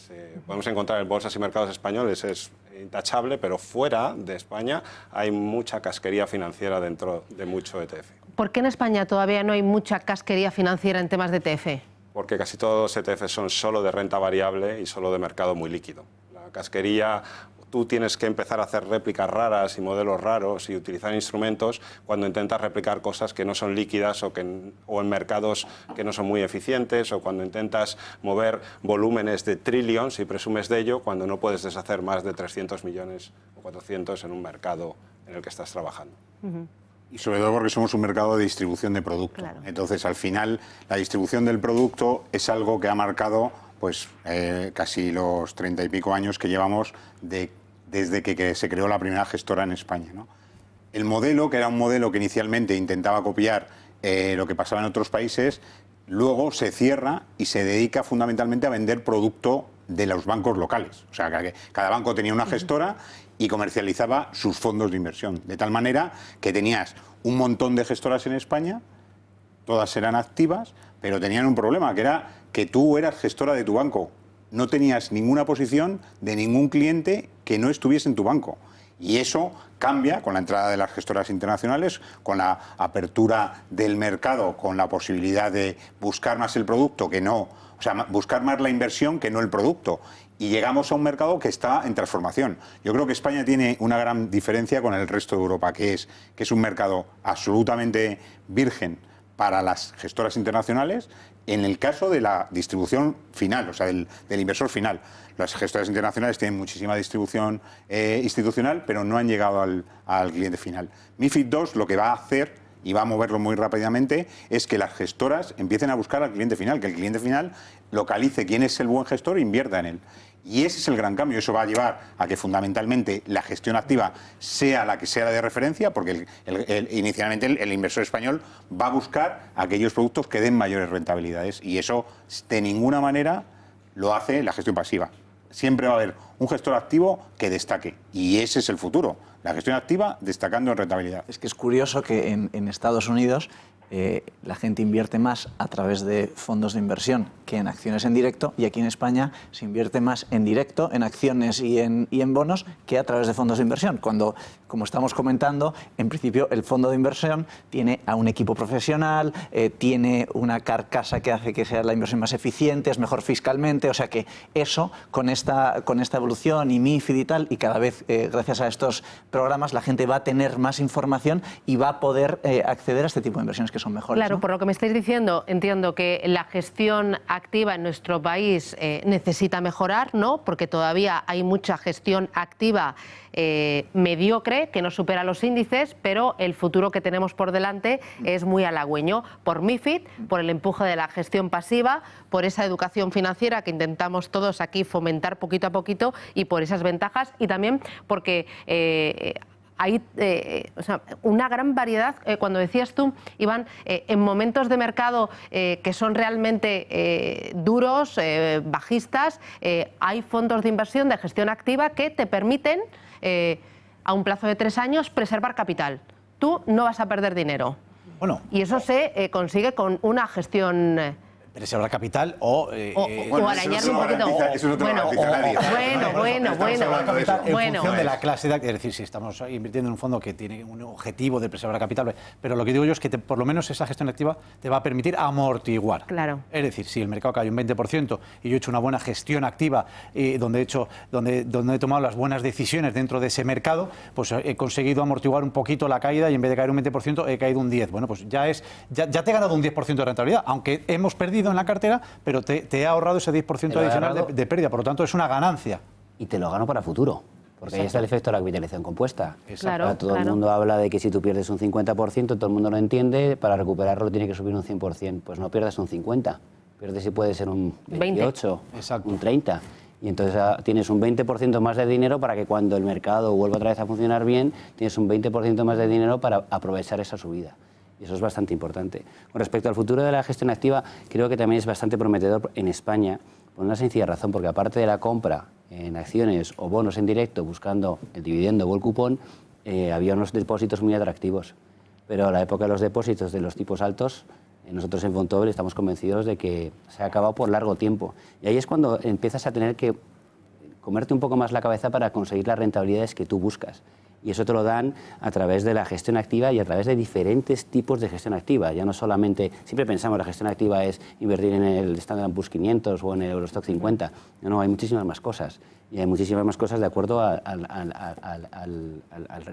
S7: podemos encontrar en bolsas y mercados españoles es intachable, pero fuera de España hay mucha casquería financiera dentro de mucho ETF.
S1: ¿Por qué en España todavía no hay mucha casquería financiera en temas de ETF?
S7: Porque casi todos los ETF son solo de renta variable y solo de mercado muy líquido. La casquería, tú tienes que empezar a hacer réplicas raras y modelos raros y utilizar instrumentos cuando intentas replicar cosas que no son líquidas o en mercados que no son muy eficientes, o cuando intentas mover volúmenes de trillions y presumes de ello cuando no puedes deshacer más de 300 millones o 400 en un mercado en el que estás trabajando.
S4: Y sobre todo porque somos un mercado de distribución de producto. Claro. Entonces, al final, la distribución del producto es algo que ha marcado pues casi los 30 y pico años que llevamos desde que se creó la primera gestora en España, ¿no? El modelo, que era un modelo que inicialmente intentaba copiar lo que pasaba en otros países, luego se cierra y se dedica fundamentalmente a vender producto de los bancos locales. O sea, que cada banco tenía una gestora y comercializaba sus fondos de inversión. De tal manera que tenías un montón de gestoras en España, todas eran activas, pero tenían un problema, que era que tú eras gestora de tu banco. No tenías ninguna posición de ningún cliente que no estuviese en tu banco. Y eso cambia con la entrada de las gestoras internacionales, con la apertura del mercado, con la posibilidad de buscar más el producto que no, o sea, buscar más la inversión que no el producto. Y llegamos a un mercado que está en transformación. Yo creo que España tiene una gran diferencia con el resto de Europa, que es un mercado absolutamente virgen para las gestoras internacionales en el caso de la distribución final, o sea, del inversor final. Las gestoras internacionales tienen muchísima distribución institucional, pero no han llegado al cliente final. MiFID II lo que va a hacer, y va a moverlo muy rápidamente, es que las gestoras empiecen a buscar al cliente final, que el cliente final localice quién es el buen gestor e invierta en él. Y ese es el gran cambio. Eso va a llevar a que fundamentalmente la gestión activa sea la que sea la de referencia, porque inicialmente el inversor español va a buscar aquellos productos que den mayores rentabilidades. Y eso de ninguna manera lo hace la gestión pasiva. Siempre va a haber un gestor activo que destaque. Y ese es el futuro. La gestión activa destacando en rentabilidad.
S5: Es que es curioso que en Estados Unidos la gente invierte más a través de fondos de inversión que en acciones en directo, y aquí en España se invierte más en directo, en acciones y en bonos, que a través de fondos de inversión, cuando, como estamos comentando, en principio el fondo de inversión tiene a un equipo profesional, tiene una carcasa que hace que sea la inversión más eficiente, es mejor fiscalmente, o sea que eso, con esta evolución y MiFID y tal, y cada vez gracias a estos programas la gente va a tener más información y va a poder acceder a este tipo de inversiones que son mejores.
S1: Claro,
S5: ¿no?
S1: por lo que me estáis diciendo, entiendo que la gestión activa en nuestro país necesita mejorar, ¿no? Porque todavía hay mucha gestión activa mediocre que no supera los índices, pero el futuro que tenemos por delante es muy halagüeño por MiFID, por el empuje de la gestión pasiva, por esa educación financiera que intentamos todos aquí fomentar poquito a poquito y por esas ventajas, y también porque hay una gran variedad, cuando decías tú, Iván, en momentos de mercado que son realmente duros, bajistas, hay fondos de inversión de gestión activa que te permiten, a un plazo de 3 años, preservar capital. Tú no vas a perder dinero.
S6: Bueno,
S1: Y eso se consigue con una gestión...
S6: preservar capital o
S1: arañarle un poquito.
S4: Eso no te lo garantiza nadie.
S1: Bueno.
S6: en función de la clase de, es decir, si estamos invirtiendo en un fondo que tiene un objetivo de preservar capital, pero lo que digo yo es que por lo menos esa gestión activa te va a permitir amortiguar.
S1: Claro.
S6: Es decir, si el mercado cae un 20% y yo he hecho una buena gestión activa donde he tomado las buenas decisiones dentro de ese mercado, pues he conseguido amortiguar un poquito la caída y en vez de caer un 20% he caído un 10%. Bueno, pues ya te he ganado un 10% de rentabilidad, aunque hemos perdido en la cartera, pero te he ahorrado ese 10% adicional de pérdida, por lo tanto es una ganancia.
S2: Y te lo gano para futuro, porque ahí está el efecto de la capitalización compuesta.
S1: Claro,
S2: Todo el mundo habla de que si tú pierdes un 50%, todo el mundo lo entiende, para recuperarlo tiene que subir un 100%. Pues no pierdas un 50%, pierdes si puede ser un 28%, un 30%. Y entonces tienes un 20% más de dinero para que cuando el mercado vuelva otra vez a funcionar bien, tienes un 20% más de dinero para aprovechar esa subida. Y eso es bastante importante. Con respecto al futuro de la gestión activa, creo que también es bastante prometedor en España, por una sencilla razón, porque aparte de la compra en acciones o bonos en directo buscando el dividendo o el cupón, había unos depósitos muy atractivos. Pero a la época de los depósitos de los tipos altos, nosotros en Vontobel estamos convencidos de que se ha acabado por largo tiempo. Y ahí es cuando empiezas a tener que comerte un poco más la cabeza para conseguir las rentabilidades que tú buscas. Y eso te lo dan a través de la gestión activa y a través de diferentes tipos de gestión activa. Ya no solamente, siempre pensamos que la gestión activa es invertir en el Standard & Poor's 500 o en el Eurostock 50. No, hay muchísimas más cosas. Y hay muchísimas más cosas de acuerdo al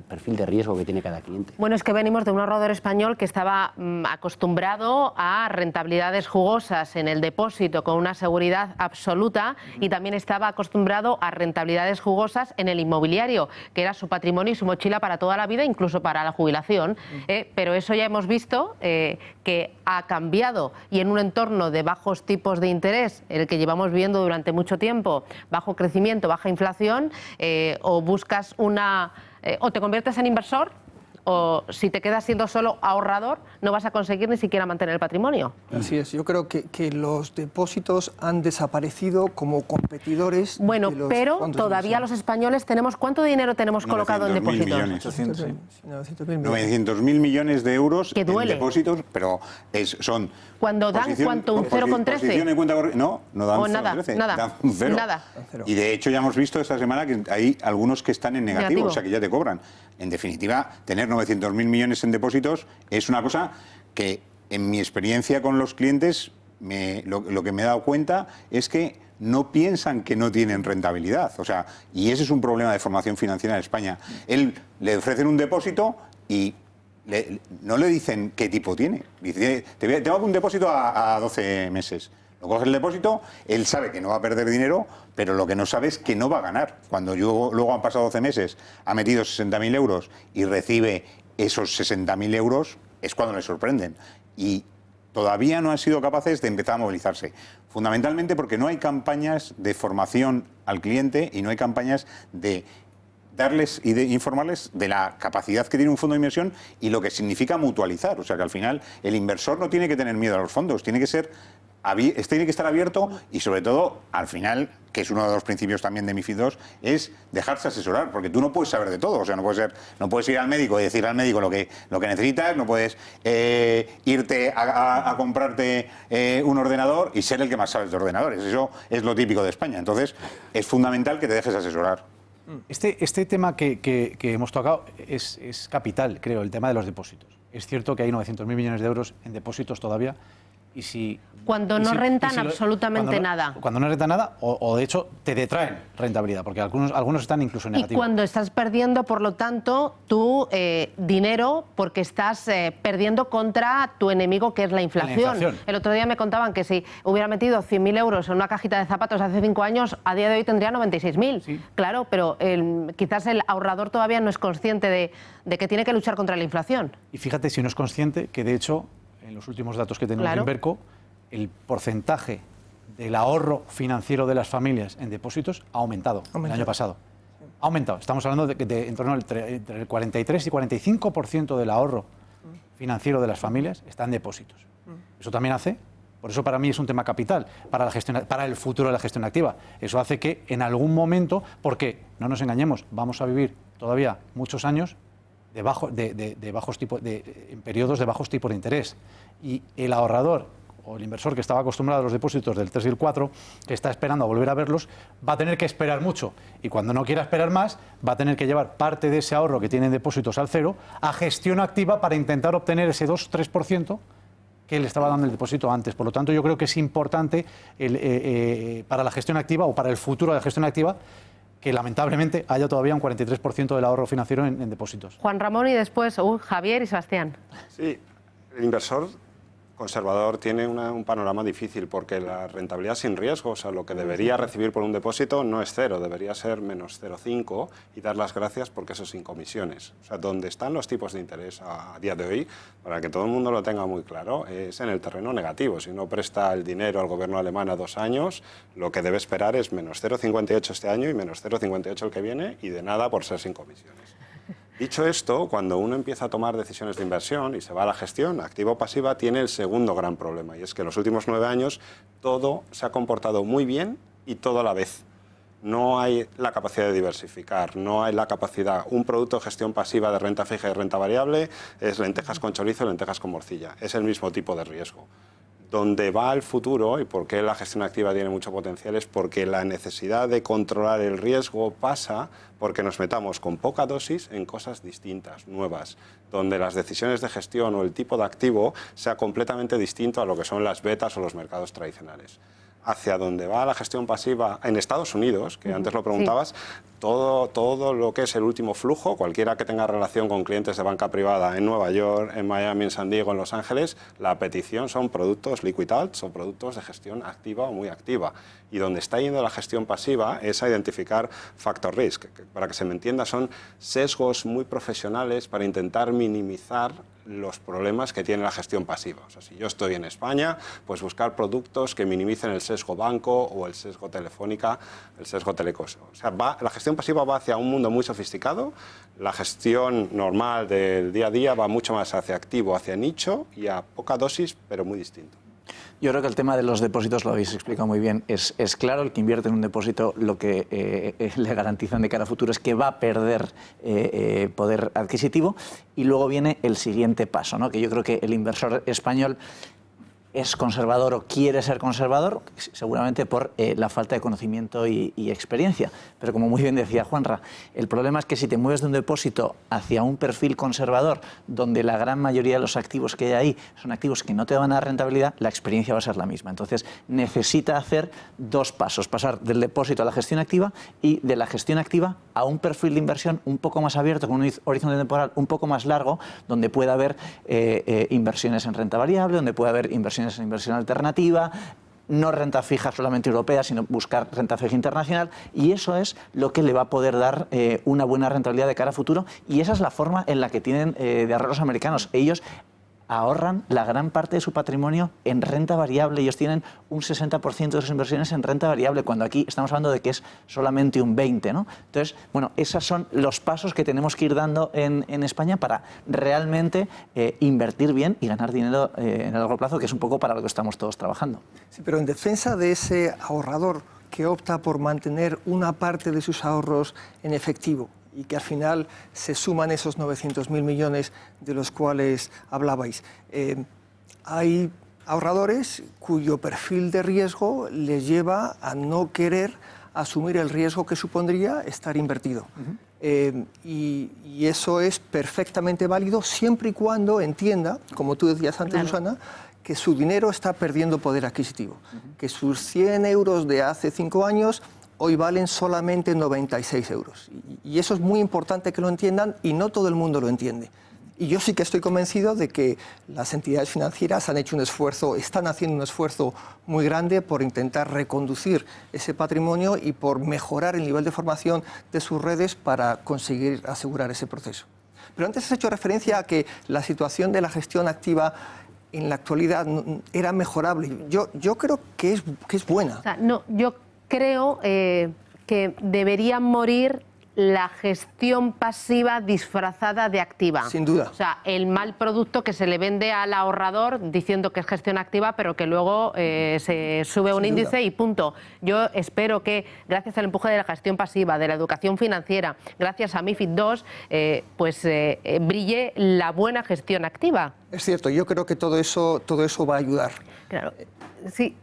S2: perfil de riesgo que tiene cada cliente.
S1: Bueno, es que venimos de un ahorrador español que estaba acostumbrado a rentabilidades jugosas en el depósito con una seguridad absoluta, y también estaba acostumbrado a rentabilidades jugosas en el inmobiliario, que era su patrimonio y su mochila para toda la vida, incluso para la jubilación. Pero eso ya hemos visto que ha cambiado, y en un entorno de bajos tipos de interés, el que llevamos viviendo durante mucho tiempo, bajo crecimiento, baja inflación, o buscas o te conviertes en inversor, o si te quedas siendo solo ahorrador, no vas a conseguir ni siquiera mantener el patrimonio.
S3: Así es, yo creo que los depósitos han desaparecido como competidores.
S1: Bueno,
S3: de los
S1: pero
S3: fondos de
S1: todavía
S3: inversión.
S1: los españoles tenemos, ¿cuánto dinero tenemos colocado en
S4: 900.000
S1: depósitos?
S4: millones.
S3: 900.000 millones.
S4: 900.000 millones de euros
S1: Que
S4: en
S1: duele.
S4: depósitos, pero son...
S1: Cuando dan, ¿cuánto? ¿Un 0,13?
S4: Posición en cuenta corriente. No dan
S1: O nada,
S4: 0,13,
S1: nada,
S4: dan un cero.
S1: nada.
S4: Y de hecho ya hemos visto esta semana que hay algunos que están en negativo, o sea que ya te cobran. En definitiva, tener 900.000 millones en depósitos es una cosa que, en mi experiencia con los clientes, lo que me he dado cuenta es que no piensan que no tienen rentabilidad. O sea, y ese es un problema de formación financiera en España. Él le ofrecen un depósito y no le dicen qué tipo tiene. Dice, te hago un depósito a 12 meses. Lo coge el depósito, él sabe que no va a perder dinero, pero lo que no sabe es que no va a ganar. Cuando luego han pasado 12 meses, ha metido 60.000 euros y recibe esos 60.000 euros, es cuando les sorprenden. Y todavía no han sido capaces de empezar a movilizarse. Fundamentalmente porque no hay campañas de formación al cliente y no hay campañas de darles y de informarles de la capacidad que tiene un fondo de inversión y lo que significa mutualizar. O sea que al final el inversor no tiene que tener miedo a los fondos, tiene que estar abierto y sobre todo al final, que es uno de los principios también de MiFID II, es dejarse asesorar, porque tú no puedes saber de todo. O sea, no puedes ir al médico y decir al médico lo que necesitas, no puedes irte a comprarte un ordenador y ser el que más sabes de ordenadores. Eso es lo típico de España. Entonces, es fundamental que te dejes asesorar.
S6: Este tema que hemos tocado es capital, creo, el tema de los depósitos. Es cierto que hay 900.000 millones de euros en depósitos todavía.
S1: Cuando no rentan absolutamente nada.
S6: Cuando no rentan nada, o de hecho te detraen rentabilidad, porque algunos están incluso en negativo.
S1: Y cuando estás perdiendo, por lo tanto, tu dinero, porque estás perdiendo contra tu enemigo, que es la inflación. El otro día me contaban que si hubiera metido 100.000 euros en una cajita de zapatos hace 5 años, a día de hoy tendría 96.000. Sí. Claro, pero quizás el ahorrador todavía no es consciente de que tiene que luchar contra la inflación.
S6: Y fíjate si no es consciente que, de hecho, en los últimos datos que tenemos de Inverco, el porcentaje del ahorro financiero de las familias en depósitos ha aumentado el año pasado. Ha aumentado. Estamos hablando de en torno entre el 43 y 45% del ahorro financiero de las familias está en depósitos. Eso también hace, por eso para mí es un tema capital para el futuro de la gestión activa. Eso hace que en algún momento, porque no nos engañemos, vamos a vivir todavía muchos años en periodos de bajos tipos de interés. Y el ahorrador o el inversor que estaba acostumbrado a los depósitos del 3 y el 4, que está esperando a volver a verlos, va a tener que esperar mucho. Y cuando no quiera esperar más, va a tener que llevar parte de ese ahorro que tiene en depósitos al cero a gestión activa para intentar obtener ese 2-3% que le estaba dando el depósito antes. Por lo tanto, yo creo que es importante para la gestión activa o para el futuro de la gestión activa que lamentablemente haya todavía un 43% del ahorro financiero en depósitos.
S1: Juan Ramón y después Javier y Sebastián.
S7: Sí, el inversor conservador tiene un panorama difícil porque la rentabilidad sin riesgo, o sea, lo que debería recibir por un depósito no es cero, debería ser menos 0,5 y dar las gracias porque eso es sin comisiones. O sea, donde están los tipos de interés a día de hoy, para que todo el mundo lo tenga muy claro, es en el terreno negativo. Si no presta el dinero al gobierno alemán a 2 años, lo que debe esperar es menos 0,58 este año y menos 0,58 el que viene y de nada por ser sin comisiones. Dicho esto, cuando uno empieza a tomar decisiones de inversión y se va a la gestión activo-pasiva, tiene el segundo gran problema, y es que en los últimos 9 años todo se ha comportado muy bien y todo a la vez. No hay la capacidad de diversificar, no hay la capacidad. Un producto de gestión pasiva de renta fija y renta variable es lentejas con chorizo, lentejas con morcilla. Es el mismo tipo de riesgo. Donde va el futuro y por qué la gestión activa tiene mucho potencial es porque la necesidad de controlar el riesgo pasa porque nos metamos con poca dosis en cosas distintas, nuevas, donde las decisiones de gestión o el tipo de activo sea completamente distinto a lo que son las betas o los mercados tradicionales. Hacia donde va la gestión pasiva en Estados Unidos, que antes lo preguntabas, sí. Todo lo que es el último flujo, cualquiera que tenga relación con clientes de banca privada en Nueva York, en Miami, en San Diego, en Los Ángeles, la petición son productos liquid alts o productos de gestión activa o muy activa. Y donde está yendo la gestión pasiva es a identificar factor risk, que para que se me entienda son sesgos muy profesionales para intentar minimizar los problemas que tiene la gestión pasiva. O sea, si yo estoy en España, pues buscar productos que minimicen el sesgo banco o el sesgo telefónica, el sesgo telecoso. O sea, la gestión pasiva va hacia un mundo muy sofisticado, la gestión normal del día a día va mucho más hacia activo, hacia nicho y a poca dosis, pero muy distinto.
S5: Yo creo que el tema de los depósitos lo habéis explicado muy bien. Es claro, el que invierte en un depósito lo que le garantizan de cara a futuro es que va a perder poder adquisitivo, y luego viene el siguiente paso, ¿no? Que yo creo que el inversor español es conservador o quiere ser conservador, seguramente por la falta de conocimiento y experiencia. Pero como muy bien decía Juanra, el problema es que si te mueves de un depósito hacia un perfil conservador, donde la gran mayoría de los activos que hay ahí son activos que no te van a dar rentabilidad, la experiencia va a ser la misma. Entonces necesita hacer 2 pasos, pasar del depósito a la gestión activa y de la gestión activa a un perfil de inversión un poco más abierto, con un horizonte temporal un poco más largo, donde pueda haber inversiones en renta variable, donde pueda haber inversiones en inversión alternativa, no renta fija solamente europea, sino buscar renta fija internacional, y eso es lo que le va a poder dar una buena rentabilidad de cara a futuro, y esa es la forma en la que tienen de ahorrar los americanos. Ellos ahorran la gran parte de su patrimonio en renta variable. Ellos tienen un 60% de sus inversiones en renta variable, cuando aquí estamos hablando de que es solamente un 20%, ¿no? Entonces, bueno, esos son los pasos que tenemos que ir dando en España para realmente invertir bien y ganar dinero en el largo plazo, que es un poco para lo que estamos todos trabajando.
S3: Sí, pero en defensa de ese ahorrador que opta por mantener una parte de sus ahorros en efectivo y que al final se suman esos 900.000 millones de los cuales hablabais, hay ahorradores cuyo perfil de riesgo les lleva a no querer asumir el riesgo que supondría estar invertido. Y eso es perfectamente válido siempre y cuando entienda, como tú decías antes, claro, Susana, que su dinero está perdiendo poder adquisitivo, que sus 100 euros de hace 5 años hoy valen solamente 96 euros. Y eso es muy importante que lo entiendan y no todo el mundo lo entiende. Y yo sí que estoy convencido de que las entidades financieras han hecho un esfuerzo, están haciendo un esfuerzo muy grande por intentar reconducir ese patrimonio y por mejorar el nivel de formación de sus redes para conseguir asegurar ese proceso. Pero antes has hecho referencia a que la situación de la gestión activa en la actualidad era mejorable. Yo creo que es buena.
S1: O sea, no, yo creo que debería morir la gestión pasiva disfrazada de activa.
S3: Sin duda.
S1: O sea, el mal producto que se le vende al ahorrador diciendo que es gestión activa, pero que luego se sube un índice y punto. Yo espero que, gracias al empuje de la gestión pasiva, de la educación financiera, gracias a MiFID II, brille la buena gestión activa.
S3: Es cierto, yo creo que todo eso va a ayudar.
S1: Claro, sí.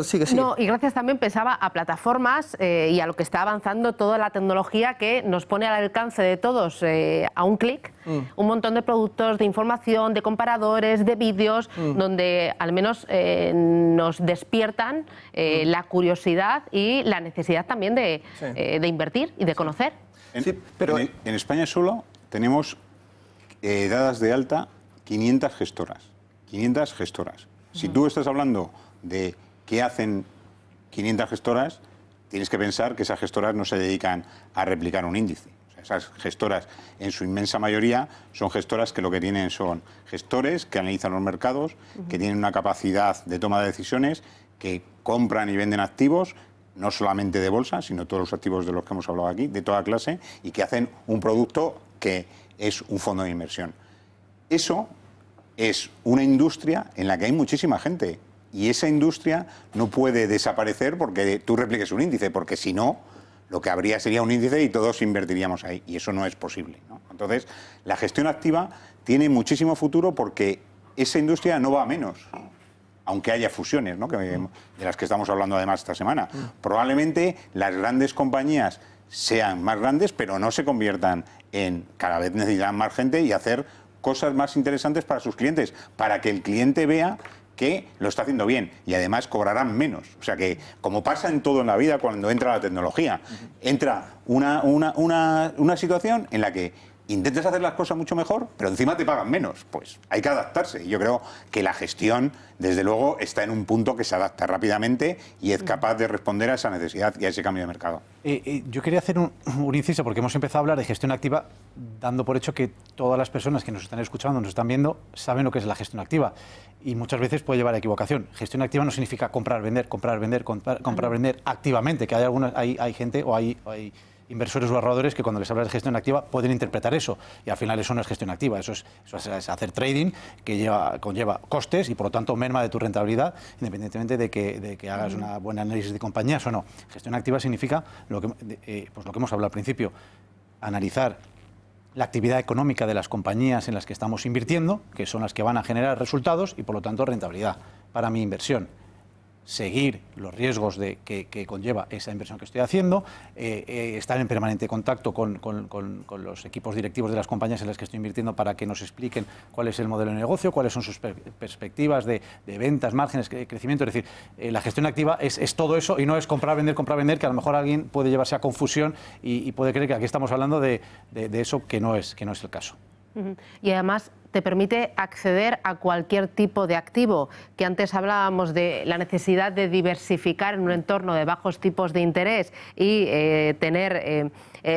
S3: Sigue.
S1: No, y gracias también, pensaba, a plataformas y a lo que está avanzando toda la tecnología que nos pone al alcance de todos a un clic un montón de productos de información, de comparadores, de vídeos, donde al menos nos despiertan la curiosidad y la necesidad también de invertir y de conocer.
S4: Pero en España solo tenemos dadas de alta 500 gestoras. 500 gestoras. Si tú estás hablando de ¿qué hacen 500 gestoras? Tienes que pensar que esas gestoras no se dedican a replicar un índice. O sea, esas gestoras, en su inmensa mayoría, son gestoras que lo que tienen son gestores que analizan los mercados, que tienen una capacidad de toma de decisiones, que compran y venden activos, no solamente de bolsa, sino todos los activos de los que hemos hablado aquí, de toda clase, y que hacen un producto que es un fondo de inversión. Eso es una industria en la que hay muchísima gente. Y esa industria no puede desaparecer porque tú repliques un índice, porque si no, lo que habría sería un índice y todos invertiríamos ahí, y eso no es posible, ¿no? Entonces, la gestión activa tiene muchísimo futuro porque esa industria no va a menos, aunque haya fusiones, ¿no? de las que estamos hablando además esta semana. Probablemente las grandes compañías sean más grandes, pero no se conviertan en cada vez necesitan más gente y hacer cosas más interesantes para sus clientes, para que el cliente vea que lo está haciendo bien y además cobrarán menos. O sea que, como pasa en todo en la vida cuando entra la tecnología, entra una situación en la que intentas hacer las cosas mucho mejor, pero encima te pagan menos. Pues hay que adaptarse. Y yo creo que la gestión, desde luego, está en un punto que se adapta rápidamente y es capaz de responder a esa necesidad y a ese cambio de mercado.
S6: Yo quería hacer un inciso, porque hemos empezado a hablar de gestión activa dando por hecho que todas las personas que nos están escuchando, nos están viendo, saben lo que es la gestión activa. Y muchas veces puede llevar a equivocación. Gestión activa no significa comprar, vender, comprar, vender, comprar, vender activamente, que hay gente o hay inversores o ahorradores que cuando les hablas de gestión activa pueden interpretar eso, y al final eso no es gestión activa, eso es hacer trading, que conlleva costes y por lo tanto merma de tu rentabilidad, independientemente de que hagas una buena análisis de compañías o no. Gestión activa significa lo que hemos hablado al principio, analizar la actividad económica de las compañías en las que estamos invirtiendo, que son las que van a generar resultados y por lo tanto rentabilidad para mi inversión. Seguir los riesgos que conlleva esa inversión que estoy haciendo, estar en permanente contacto con los equipos directivos de las compañías en las que estoy invirtiendo para que nos expliquen cuál es el modelo de negocio, cuáles son sus perspectivas de ventas, márgenes, crecimiento. Es decir, la gestión activa es todo eso y no es comprar, vender, que a lo mejor alguien puede llevarse a confusión y puede creer que aquí estamos hablando de eso que no es el caso.
S1: Y además, te permite acceder a cualquier tipo de activo, que antes hablábamos de la necesidad de diversificar en un entorno de bajos tipos de interés y tener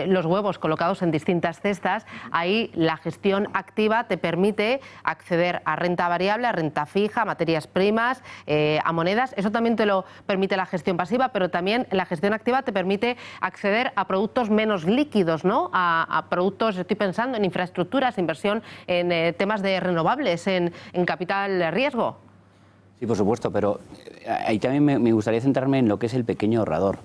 S1: los huevos colocados en distintas cestas. Ahí la gestión activa te permite acceder a renta variable, a renta fija, a materias primas, a monedas. Eso también te lo permite la gestión pasiva, pero también la gestión activa te permite acceder a productos menos líquidos, ¿no? A productos, estoy pensando en infraestructuras, inversión en temas de renovables, en capital riesgo.
S2: Sí, por supuesto, pero ahí también me gustaría centrarme en lo que es el pequeño ahorrador,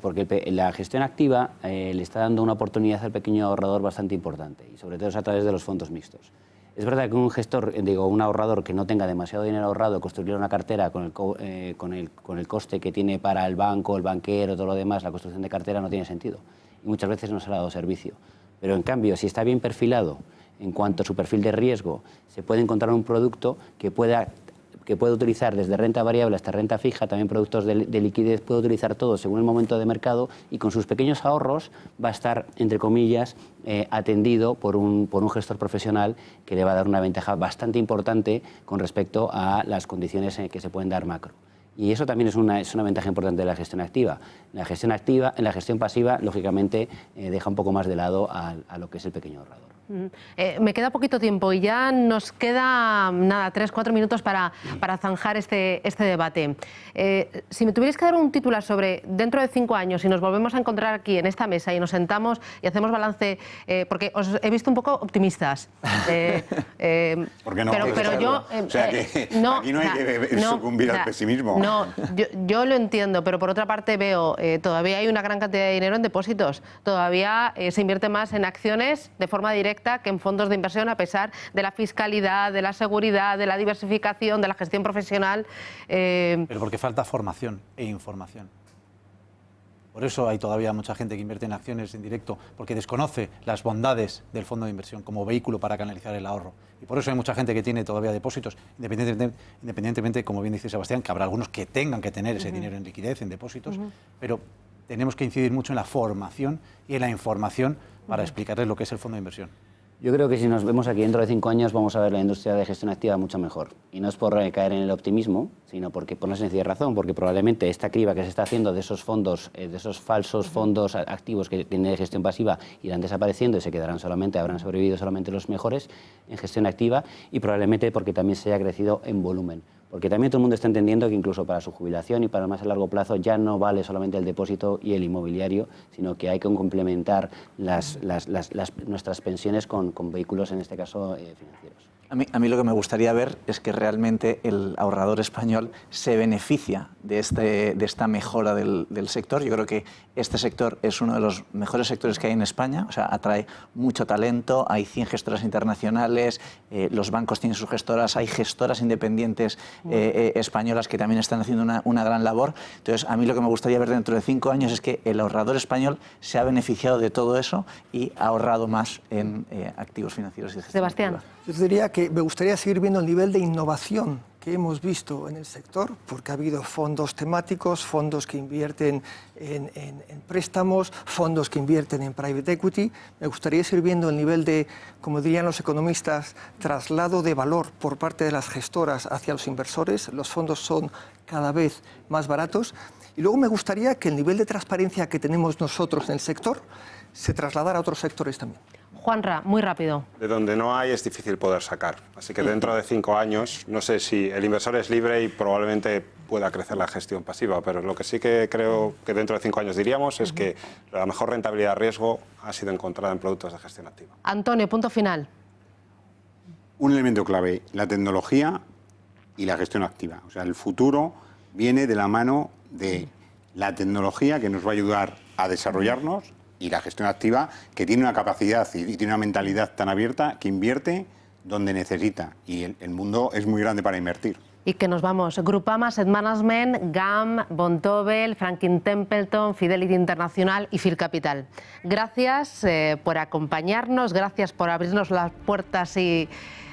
S2: porque la gestión activa le está dando una oportunidad al pequeño ahorrador bastante importante, y sobre todo es a través de los fondos mixtos. Es verdad que un gestor, un ahorrador que no tenga demasiado dinero ahorrado, construir una cartera con el coste que tiene para el banco, el banquero, todo lo demás, la construcción de cartera no tiene sentido, y muchas veces no se le ha dado servicio. Pero en cambio, si está bien perfilado en cuanto a su perfil de riesgo, se puede encontrar un producto que puede utilizar desde renta variable hasta renta fija, también productos de liquidez, puede utilizar todo según el momento de mercado, y con sus pequeños ahorros va a estar, entre comillas, atendido por un gestor profesional que le va a dar una ventaja bastante importante con respecto a las condiciones que se pueden dar macro. Y eso también es una ventaja importante de la gestión activa. La gestión pasiva, lógicamente, deja un poco más de lado a lo que es el pequeño ahorrador.
S1: Me queda poquito tiempo y ya nos queda, nada, 3-4 minutos para zanjar este debate. Si me tuvierais que dar un titular sobre dentro de 5 años, si nos volvemos a encontrar aquí en esta mesa y nos sentamos y hacemos balance, porque os he visto un poco optimistas.
S4: ¿Por qué no?
S1: Pero yo...
S4: o sea, que aquí no hay que sucumbir al pesimismo.
S1: No, yo lo entiendo, pero por otra parte veo, todavía hay una gran cantidad de dinero en depósitos, todavía se invierte más en acciones de forma directa que en fondos de inversión, a pesar de la fiscalidad, de la seguridad, de la diversificación, de la gestión profesional.
S6: Pero porque falta formación e información. Por eso hay todavía mucha gente que invierte en acciones en directo, porque desconoce las bondades del fondo de inversión como vehículo para canalizar el ahorro. Y por eso hay mucha gente que tiene todavía depósitos, independientemente, como bien dice Sebastián, que habrá algunos que tengan que tener ese dinero en liquidez, en depósitos, pero tenemos que incidir mucho en la formación y en la información para explicarles lo que es el fondo de inversión.
S2: Yo creo que si nos vemos aquí dentro de 5 años vamos a ver la industria de gestión activa mucho mejor. Y no es por caer en el optimismo, sino por una sencilla razón, porque probablemente esta criba que se está haciendo de esos fondos, de esos falsos fondos activos que tienen de gestión pasiva, irán desapareciendo y se quedarán solamente, habrán sobrevivido solamente los mejores en gestión activa, y probablemente porque también se haya crecido en volumen. Porque también todo el mundo está entendiendo que incluso para su jubilación y para más a largo plazo ya no vale solamente el depósito y el inmobiliario, sino que hay que complementar nuestras pensiones con vehículos, en este caso, financieros.
S5: A mí lo que me gustaría ver es que realmente el ahorrador español se beneficia de esta mejora del sector. Yo creo que este sector es uno de los mejores sectores que hay en España, o sea, atrae mucho talento, hay 100 gestoras internacionales, los bancos tienen sus gestoras, hay gestoras independientes españolas que también están haciendo una gran labor. Entonces, a mí lo que me gustaría ver dentro de 5 años es que el ahorrador español se ha beneficiado de todo eso y ha ahorrado más en activos financieros y de gestión.
S1: Sebastián.
S5: activa.
S3: Yo diría que me gustaría seguir viendo el nivel de innovación que hemos visto en el sector, porque ha habido fondos temáticos, fondos que invierten en préstamos, fondos que invierten en private equity. Me gustaría seguir viendo el nivel de, como dirían los economistas, traslado de valor por parte de las gestoras hacia los inversores. Los fondos son cada vez más baratos. Y luego me gustaría que el nivel de transparencia que tenemos nosotros en el sector se trasladara a otros sectores también.
S1: Juanra, muy rápido.
S7: De donde no hay es difícil poder sacar. Así que dentro de 5 años, no sé si el inversor es libre y probablemente pueda crecer la gestión pasiva, pero lo que sí que creo que dentro de 5 años diríamos es que la mejor rentabilidad de riesgo ha sido encontrada en productos de gestión activa.
S1: Antonio, punto final.
S4: Un elemento clave, la tecnología y la gestión activa. O sea, el futuro viene de la mano de la tecnología que nos va a ayudar a desarrollarnos, y la gestión activa, que tiene una capacidad y tiene una mentalidad tan abierta que invierte donde necesita. Y el mundo es muy grande para invertir.
S1: Y que nos vamos. Groupama Asset Management, GAM, Vontobel, Franklin Templeton, Fidelity International y Phil Capital. Gracias por acompañarnos, gracias por abrirnos las puertas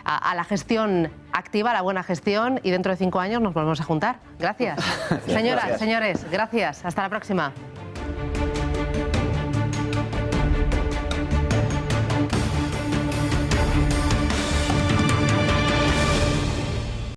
S1: a la gestión activa, a la buena gestión, y dentro de 5 años nos volvemos a juntar. Gracias. Señoras, señores, gracias. Hasta la próxima.